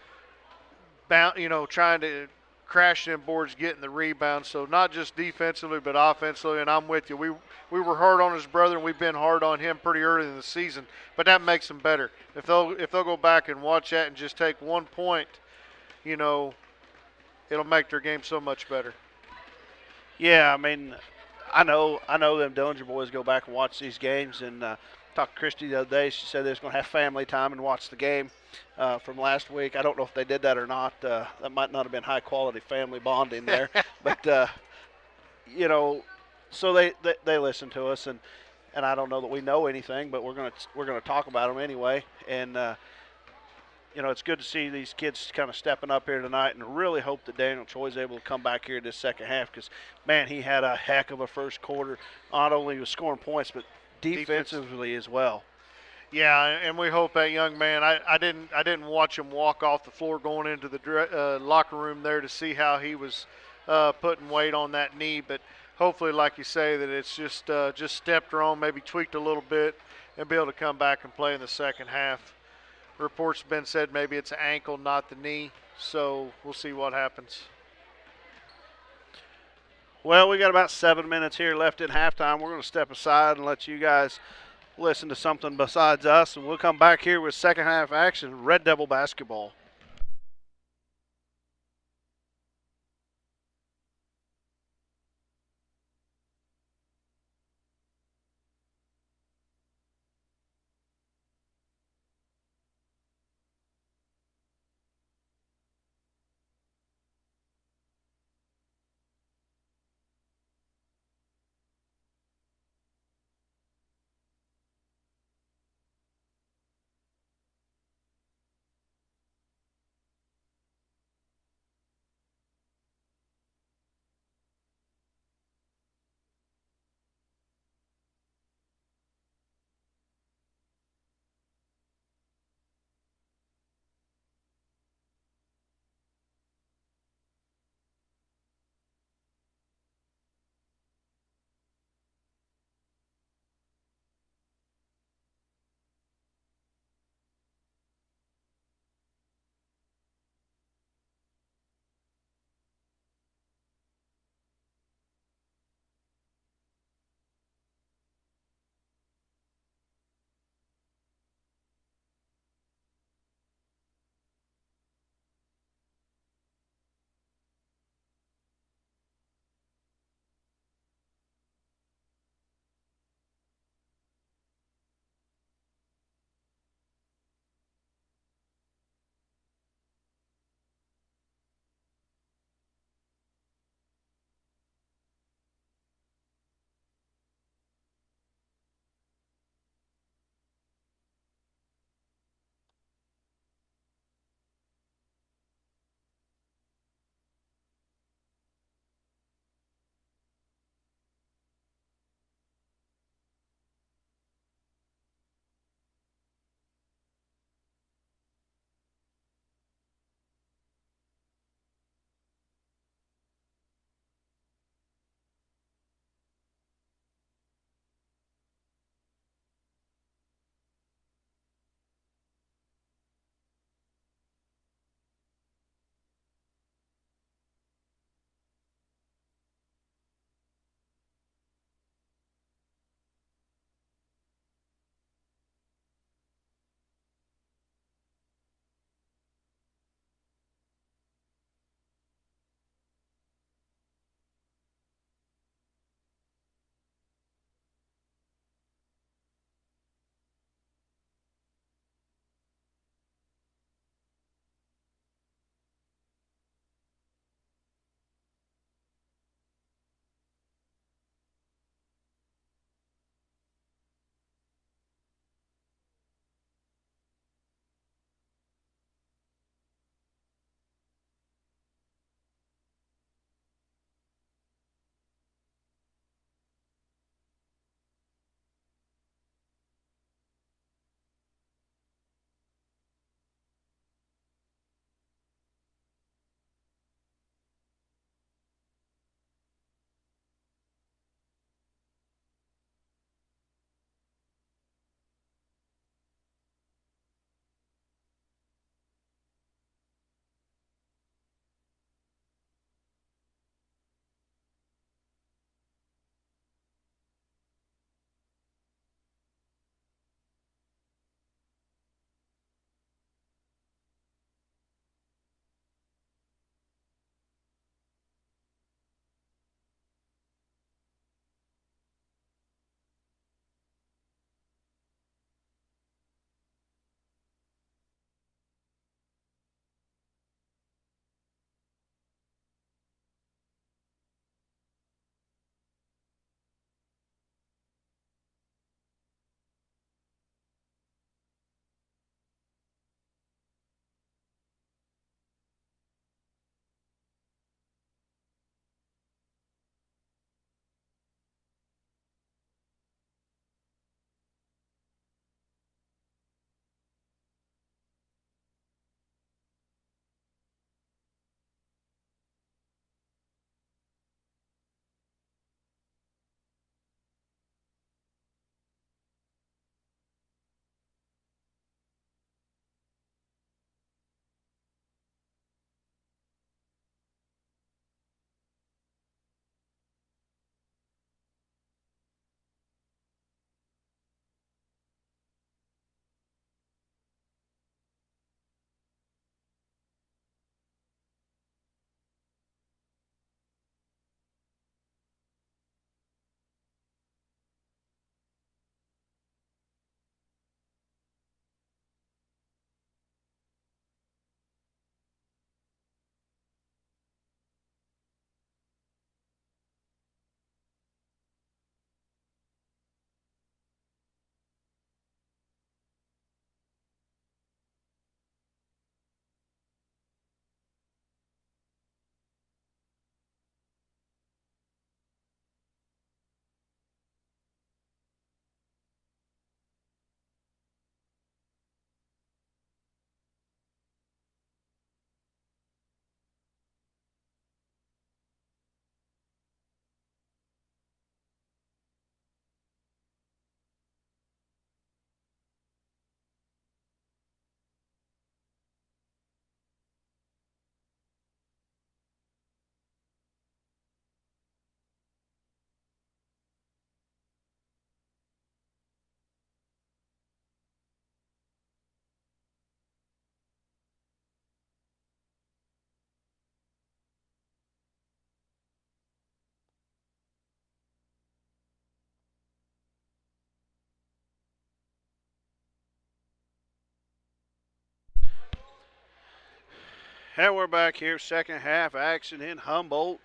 trying to crash them boards, getting the rebounds. So not just defensively, but offensively. And I'm with you. We were hard on his brother, and we've been hard on him pretty early in the season. But that makes him better. If they'll go back and watch that and just take 1 point, you know, it'll make their game so much better. Yeah, I mean, I know them Dillinger boys go back and watch these games, and talked to Christy the other day. She said they was going to have family time and watch the game from last week. I don't know if they did that or not. That might not have been high-quality family bonding there. But, you know, so they listen to us, and I don't know that we know anything, but we're gonna talk about them anyway. And you know, it's good to see these kids kind of stepping up here tonight, and really hope that Daniel Troy's able to come back here this second half because, man, he had a heck of a first quarter. Not only was scoring points, but defensively as well. Yeah, and we hope that young man. I didn't watch him walk off the floor going into the locker room there to see how he was putting weight on that knee, but hopefully, like you say, that it's just stepped wrong, maybe tweaked a little bit, and be able to come back and play in the second half. Reports have been said maybe it's an ankle, not the knee, so we'll see what happens. Well, we got about 7 minutes here left in halftime. We're going to step aside and let you guys listen to something besides us, and we'll come back here with second half action, Red Devil basketball. And we're back here, second half action in Humboldt.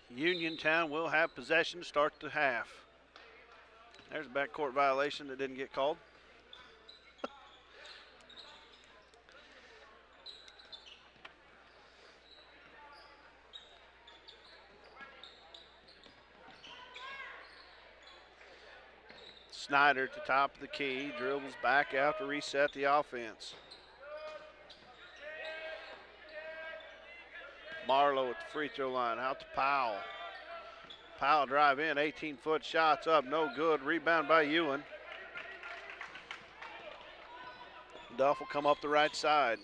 Uniontown will have possession to start the half. There's a backcourt violation that didn't get called. Snyder at the top of the key, dribbles back out to reset the offense. Marlowe at the free throw line, out to Powell. Powell drive in, 18-foot shots up, no good. Rebound by Ewan. Duff will come up the right side.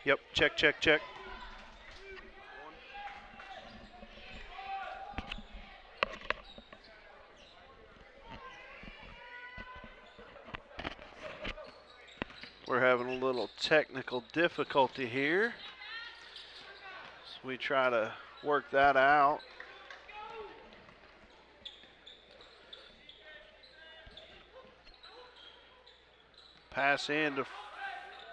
Yep, check, check, check. We're having a little technical difficulty here. So we try to work that out. Pass in to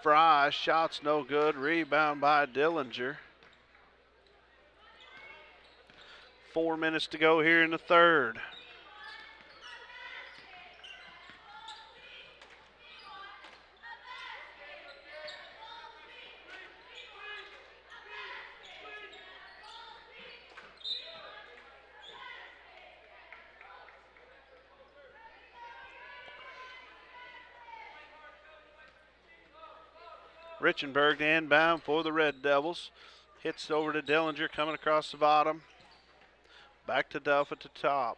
Fry. Shot's no good. Rebound by Dillinger. 4 minutes to go here in the third. Richenberg to inbound for the Red Devils. Hits over to Dillinger coming across the bottom. Back to Duff at the top.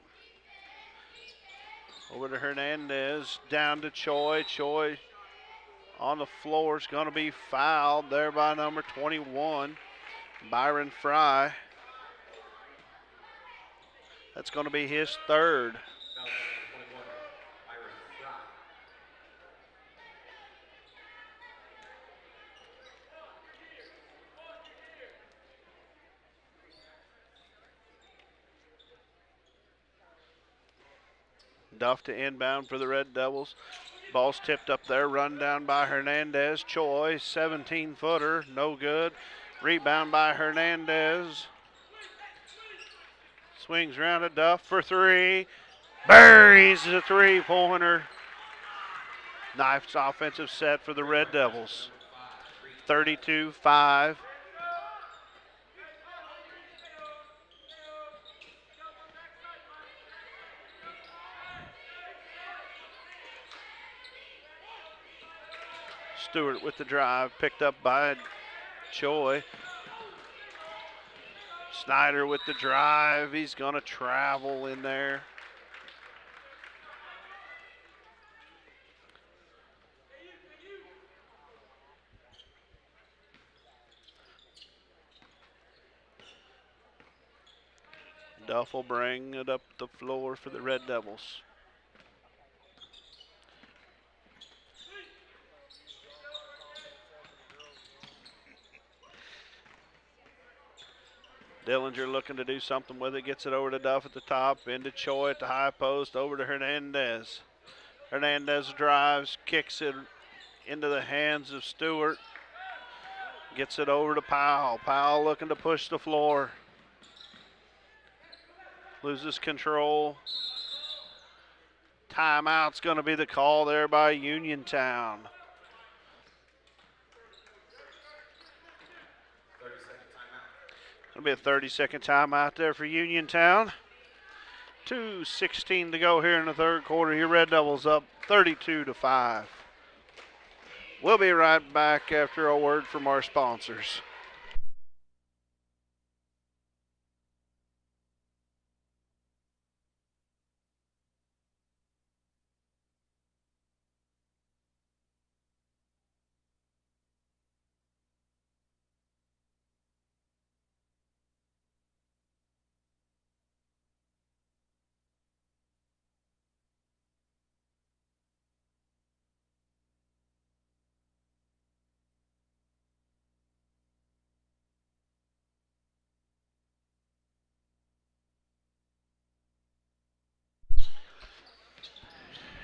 Over to Hernandez. Down to Choi. Choi on the floor is going to be fouled there by number 21, Byron Fry. That's going to be his third. Foul number 21, Byron Fry. Duff to inbound for the Red Devils. Ball's tipped up there, run down by Hernandez. Choi, 17-footer, no good. Rebound by Hernandez. Swings around to Duff for three. Buries the three-pointer. Nice offensive set for the Red Devils. 32-5. Stewart with the drive, picked up by Choi. Snyder with the drive. He's going to travel in there. Duff will bring it up the floor for the Red Devils. Dillinger looking to do something with it. Gets it over to Duff at the top. Into Choi at the high post. Over to Hernandez. Hernandez drives. Kicks it into the hands of Stewart. Gets it over to Powell. Powell looking to push the floor. Loses control. Timeout's going to be the call there by Uniontown. 30-second timeout. Going to be a 30-second timeout there for Uniontown. 2:16 to go here in the third quarter. Your Red Devils up 32-5. We'll be right back after a word from our sponsors.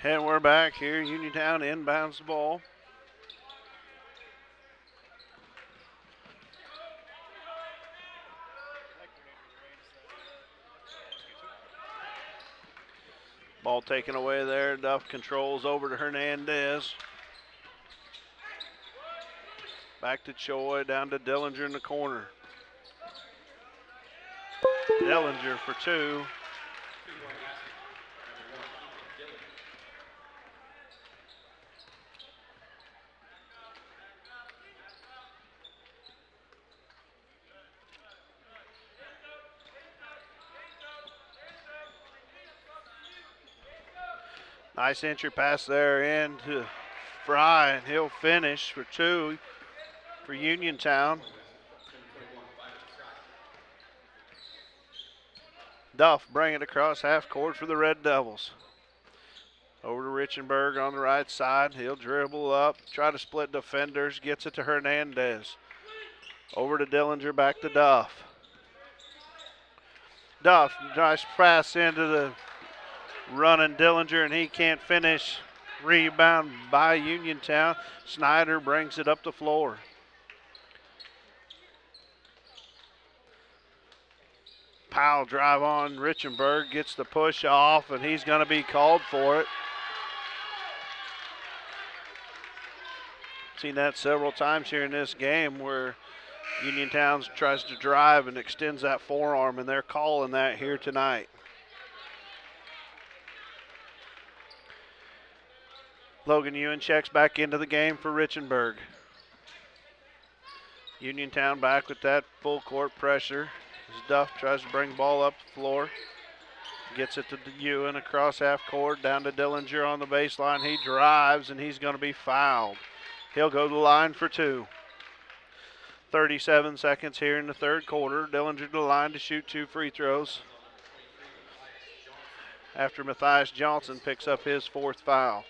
And we're back here. Uniontown inbounds the ball. Ball taken away there. Duff controls over to Hernandez. Back to Choi, down to Dillinger in the corner. Dillinger for two. Nice entry pass there into Fry, and he'll finish for 2 for Uniontown. Duff bring it across half court for the Red Devils. Over to Richenberg on the right side. He'll dribble up, try to split defenders, gets it to Hernandez. Over to Dillinger, back to Duff. Duff, nice pass into the running Dillinger, and he can't finish. Rebound by Uniontown. Snyder brings it up the floor. Powell drive on Richenberg, gets the push off, and he's going to be called for it. Seen that several times here in this game where Uniontown tries to drive and extends that forearm, and they're calling that here tonight. Logan Ewan checks back into the game for Richenberg. Uniontown back with that full court pressure. As Duff tries to bring the ball up the floor. Gets it to Ewan across half court, down to Dillinger on the baseline. He drives, and he's going to be fouled. He'll go to the line for 2. 37 seconds here in the third quarter. Dillinger to the line to shoot 2 free throws. After Matthias Johnson picks up his 4th foul.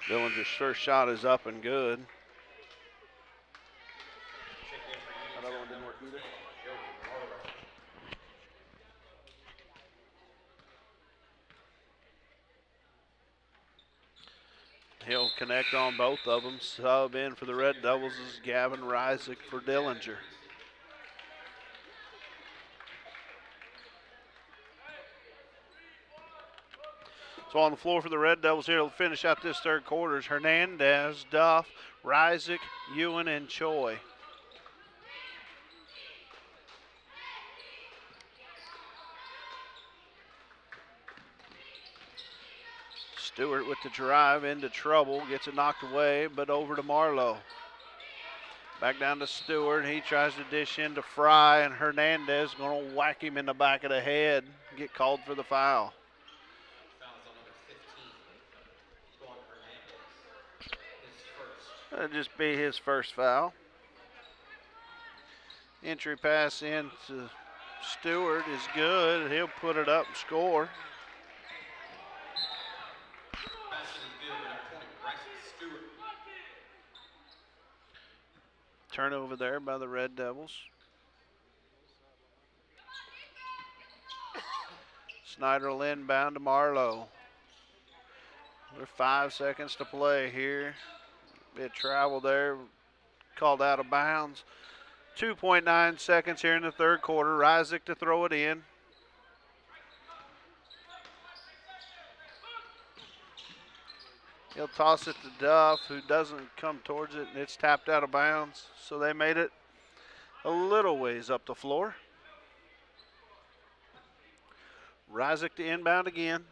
Dillinger's first shot is up and good. Another one didn't work either. He'll connect on both of them. Sub in for the Red Devils is Gavin Reisick for Dillinger. So on the floor for the Red Devils here to finish out this third quarter is Hernandez, Duff, Reisick, Ewan, and Choi. Stewart with the drive into trouble, gets it knocked away, but over to Marlowe. Back down to Stewart. He tries to dish into Fry, and Hernandez going to whack him in the back of the head, get called for the foul. That'll just be his first foul. Entry pass into Stewart is good. He'll put it up and score. Turnover there by the Red Devils. Snyder will inbound to Marlowe. There's 5 seconds to play here. Bit of travel there, called out of bounds. 2.9 seconds here in the third quarter. Reisick to throw it in. He'll toss it to Duff, who doesn't come towards it, and it's tapped out of bounds. So they made it a little ways up the floor. Reisick to inbound again.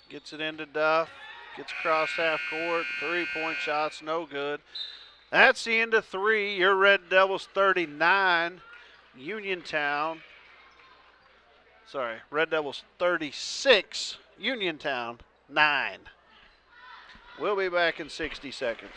Gets it into Duff. Gets across half court. 3-point shots, no good. That's the end of 3. Your Red Devils 39. Red Devils 36. Uniontown 9. We'll be back in 60 seconds.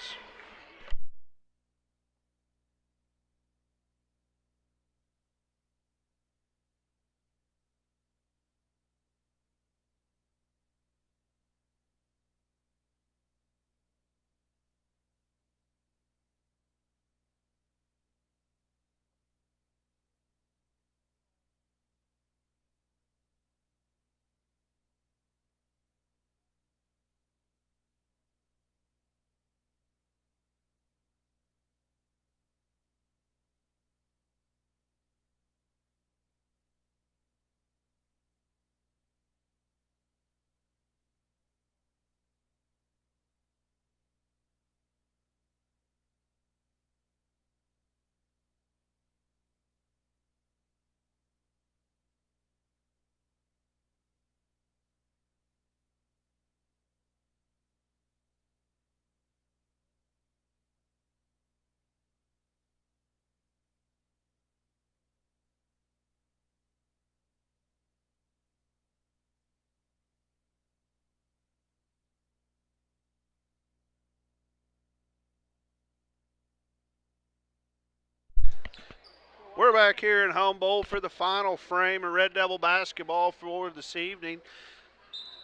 We're back here in Humboldt for the final frame of Red Devil basketball for this evening.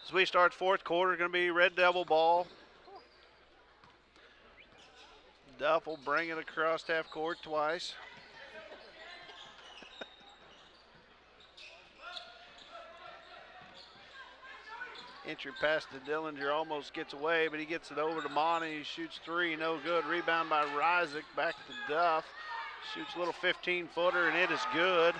As we start fourth quarter, going to be Red Devil ball. Duff will bring it across half court twice. Entry pass to Dillinger, almost gets away, but he gets it over to Monty. He shoots three, no good. Rebound by Ryzik, back to Duff. Shoots a little 15-footer, and it is good.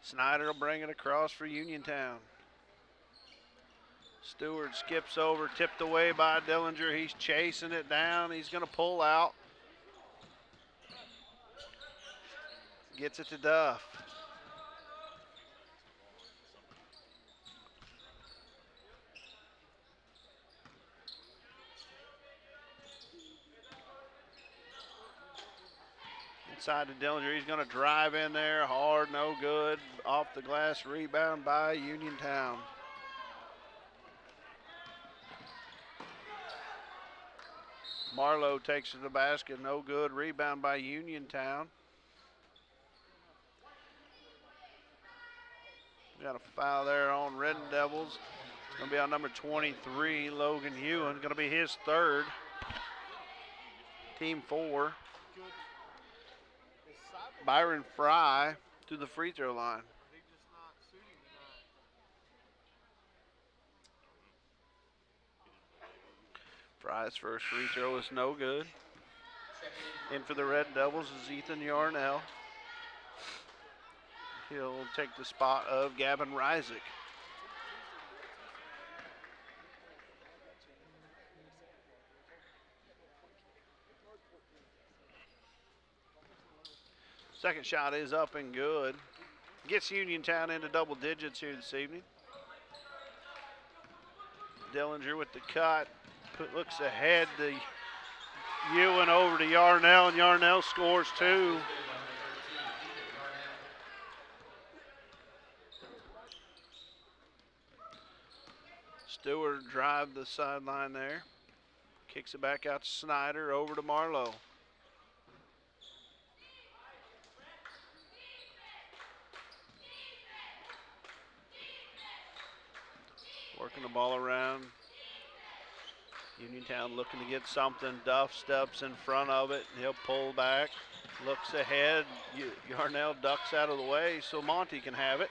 Snyder will bring it across for Uniontown. Stewart skips over, tipped away by Dillinger. He's chasing it down. He's going to pull out. Gets it to Duff. Inside to Dillinger. He's going to drive in there hard, no good. Off the glass, rebound by Uniontown. Marlowe takes it to the basket, no good. Rebound by Uniontown. Got a foul there on Red Devils. It's going to be on number 23, Logan Ewan. Going to be his third. Team 4. Byron Fry to the free throw line. Fry's first free throw is no good. In for the Red Devils is Ethan Yarnell. He'll take the spot of Gavin Ryzik. Second shot is up and good. Gets Uniontown into double digits here this evening. Dillinger with the cut. Looks ahead to Ewan over to Yarnell, and Yarnell scores two. Stewart drive the sideline there. Kicks it back out to Snyder, over to Marlowe. Working the ball around. Uniontown looking to get something. Duff steps in front of it. He'll pull back. Looks ahead. Yarnell ducks out of the way so Monty can have it.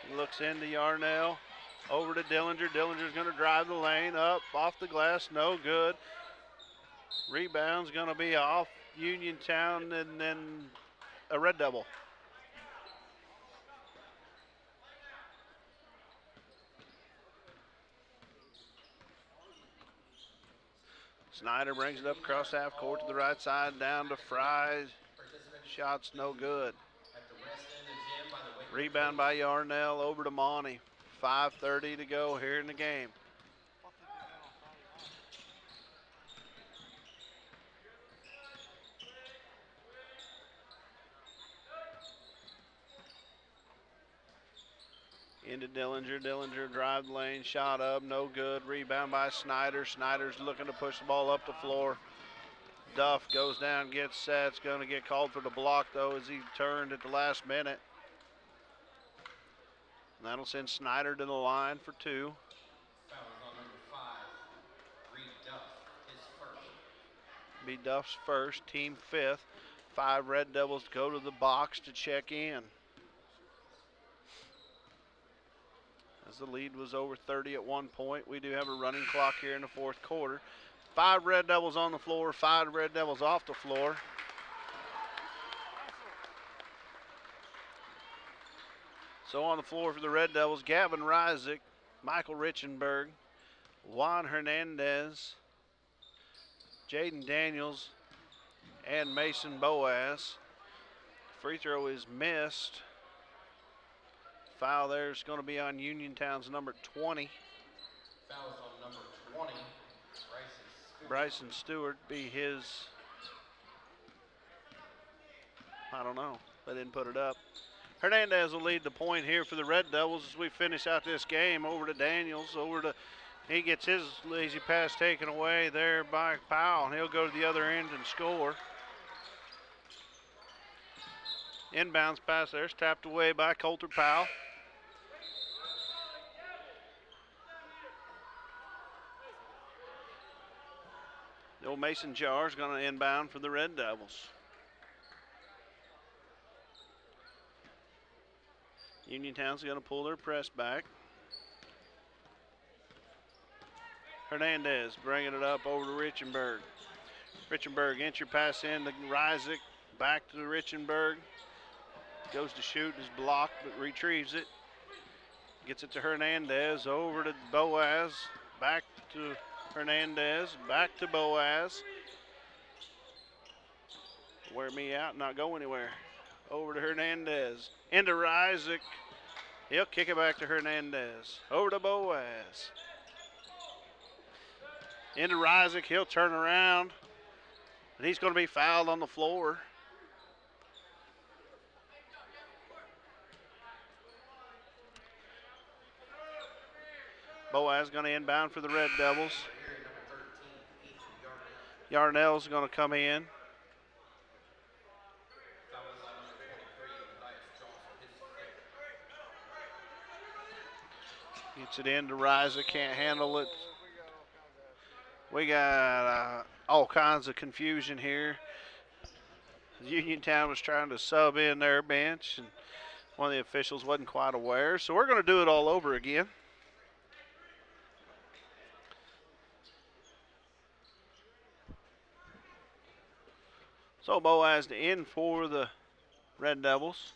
He looks into Yarnell. Over to Dillinger. Dillinger's going to drive the lane. Up, off the glass. No good. Rebound's going to be off Uniontown and then a Red Devil. Snyder brings it up across half court to the right side, down to Fry. Shots no good. Rebound by Yarnell, over to Monty. 5:30 to go here in the game. Into Dillinger. Dillinger drive the lane, shot up, no good. Rebound by Snyder. Snyder's looking to push the ball up the floor. Duff goes down, gets set. It's going to get called for the block, though, as he turned at the last minute. And that'll send Snyder to the line for two. Foul on number 5, Reed Duff, his first. Be Duff's first, team 5th. 5 Red Devils go to the box to check in. As the lead was over 30 at one point, we do have a running clock here in the fourth quarter. 5 Red Devils on the floor, 5 Red Devils off the floor. So on the floor for the Red Devils, Gavin Ryzik, Michael Richenberg, Juan Hernandez, Jaden Daniels, and Mason Boas. Free throw is missed. Foul there is going to be on Uniontown's number 20. Foul is on number 20, Bryson Stewart be his, I don't know, they didn't put it up. Hernandez will lead the point here for the Red Devils as we finish out this game. Over to Daniels, over to He gets his lazy pass taken away there by Powell, and he'll go to the other end and score. Inbounds pass there is tapped away by Coulter Powell. The old Mason Jar is going to inbound for the Red Devils. Uniontown's going to pull their press back. Hernandez bringing it up over to Richenberg. Richenberg entry pass in to Reisick. Back to Richenberg. Goes to shoot, is blocked, but retrieves it. Gets it to Hernandez, over to Boaz. Back to Hernandez, back to Boaz. Wear me out, not go anywhere. Over to Hernandez, into Reisick. He'll kick it back to Hernandez. Over to Boaz. Into Reisick, he'll turn around. And he's going to be fouled on the floor. Boaz going to inbound for the Red Devils. Yarnell's going to come in. Gets it into Riza, can't handle it. We got all kinds of confusion here. Uniontown was trying to sub in their bench, and one of the officials wasn't quite aware. So we're going to do it all over again. So Boaz to in for the Red Devils.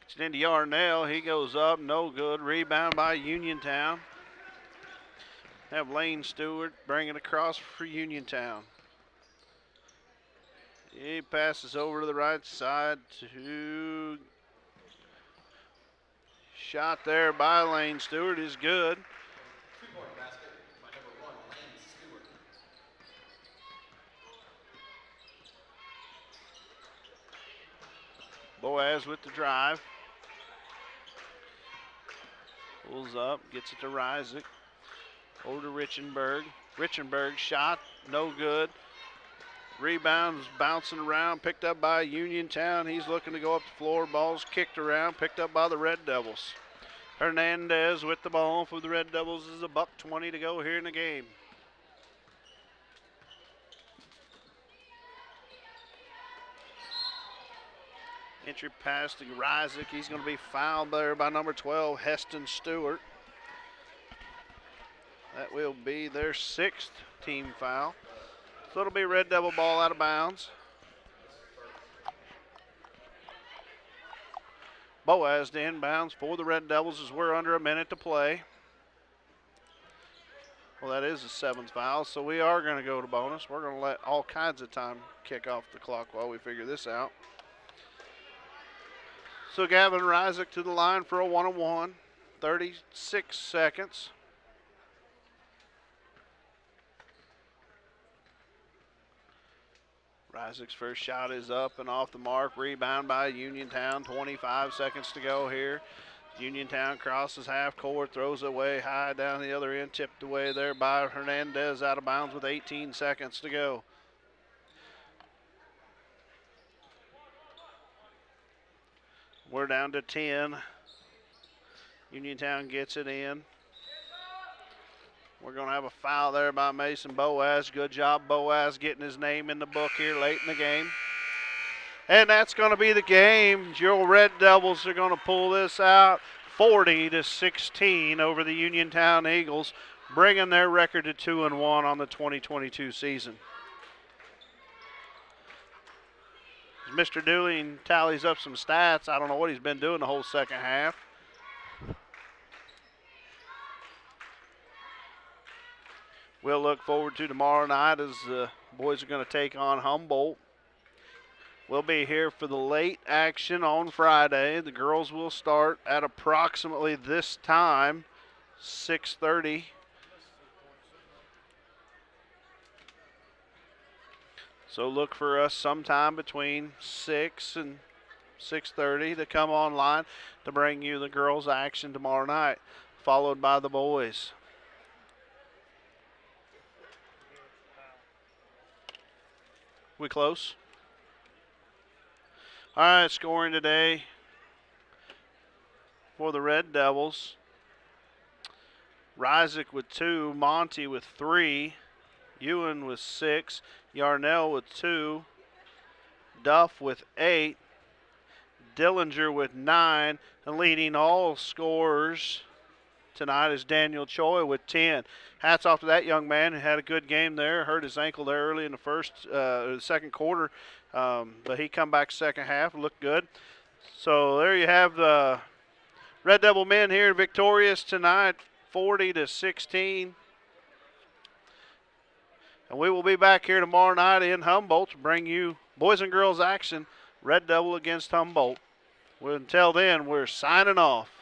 Gets it into Yarnell. He goes up, no good. Rebound by Uniontown. Have Lane Stewart bring it across for Uniontown. He passes over to the right side to shot there by Lane Stewart is good. Two-point basket by number 1, Lane Stewart. Boaz with the drive. Pulls up, gets it to Reisick. Over to Richenberg. Richenberg shot, no good. Rebounds bouncing around, picked up by Uniontown. He's looking to go up the floor. Ball's kicked around, picked up by the Red Devils. Hernandez with the ball for the Red Devils. Is $1:20 to go here in the game. Entry pass to Reisick. He's going to be fouled there by number 12, Heston Stewart. That will be their 6th team foul. So it'll be Red Devil ball out of bounds. Boaz to inbounds for the Red Devils as we're under a minute to play. Well, that is the 7th foul, so we are going to go to bonus. We're going to let all kinds of time kick off the clock while we figure this out. So Gavin Reisick to the line for a 1-on-1. 36 seconds. Reisick's first shot is up and off the mark. Rebound by Uniontown. 25 seconds to go here. Uniontown crosses half court, throws it away high down the other end, tipped away there by Hernandez, out of bounds with 18 seconds to go. We're down to 10. Uniontown gets it in. We're going to have a foul there by Mason Boaz. Good job, Boaz, getting his name in the book here late in the game. And that's going to be the game. Your Red Devils are going to pull this out 40-16 over the Uniontown Eagles, bringing their record to 2-1 on the 2022 season. As Mr. Dooling tallies up some stats, I don't know what he's been doing the whole second half. We'll look forward to tomorrow night as the boys are going to take on Humboldt. We'll be here for the late action on Friday. The girls will start at approximately this time, 6:30. So look for us sometime between 6 and 6:30 to come online to bring you the girls' action tomorrow night. followed by the boys. We close? All right, scoring today for the Red Devils. Ryzik with 2, Monty with 3, Ewan with 6, Yarnell with 2, Duff with 8, Dillinger with 9, and leading all scorers tonight is Daniel Choi with 10. Hats off to that young man who had a good game there. Hurt his ankle there early in the second quarter, but he come back second half, looked good. So there you have the Red Devil men here victorious tonight, 40-16. And we will be back here tomorrow night in Humboldt to bring you boys and girls action, Red Devil against Humboldt. Well, until then, we're signing off.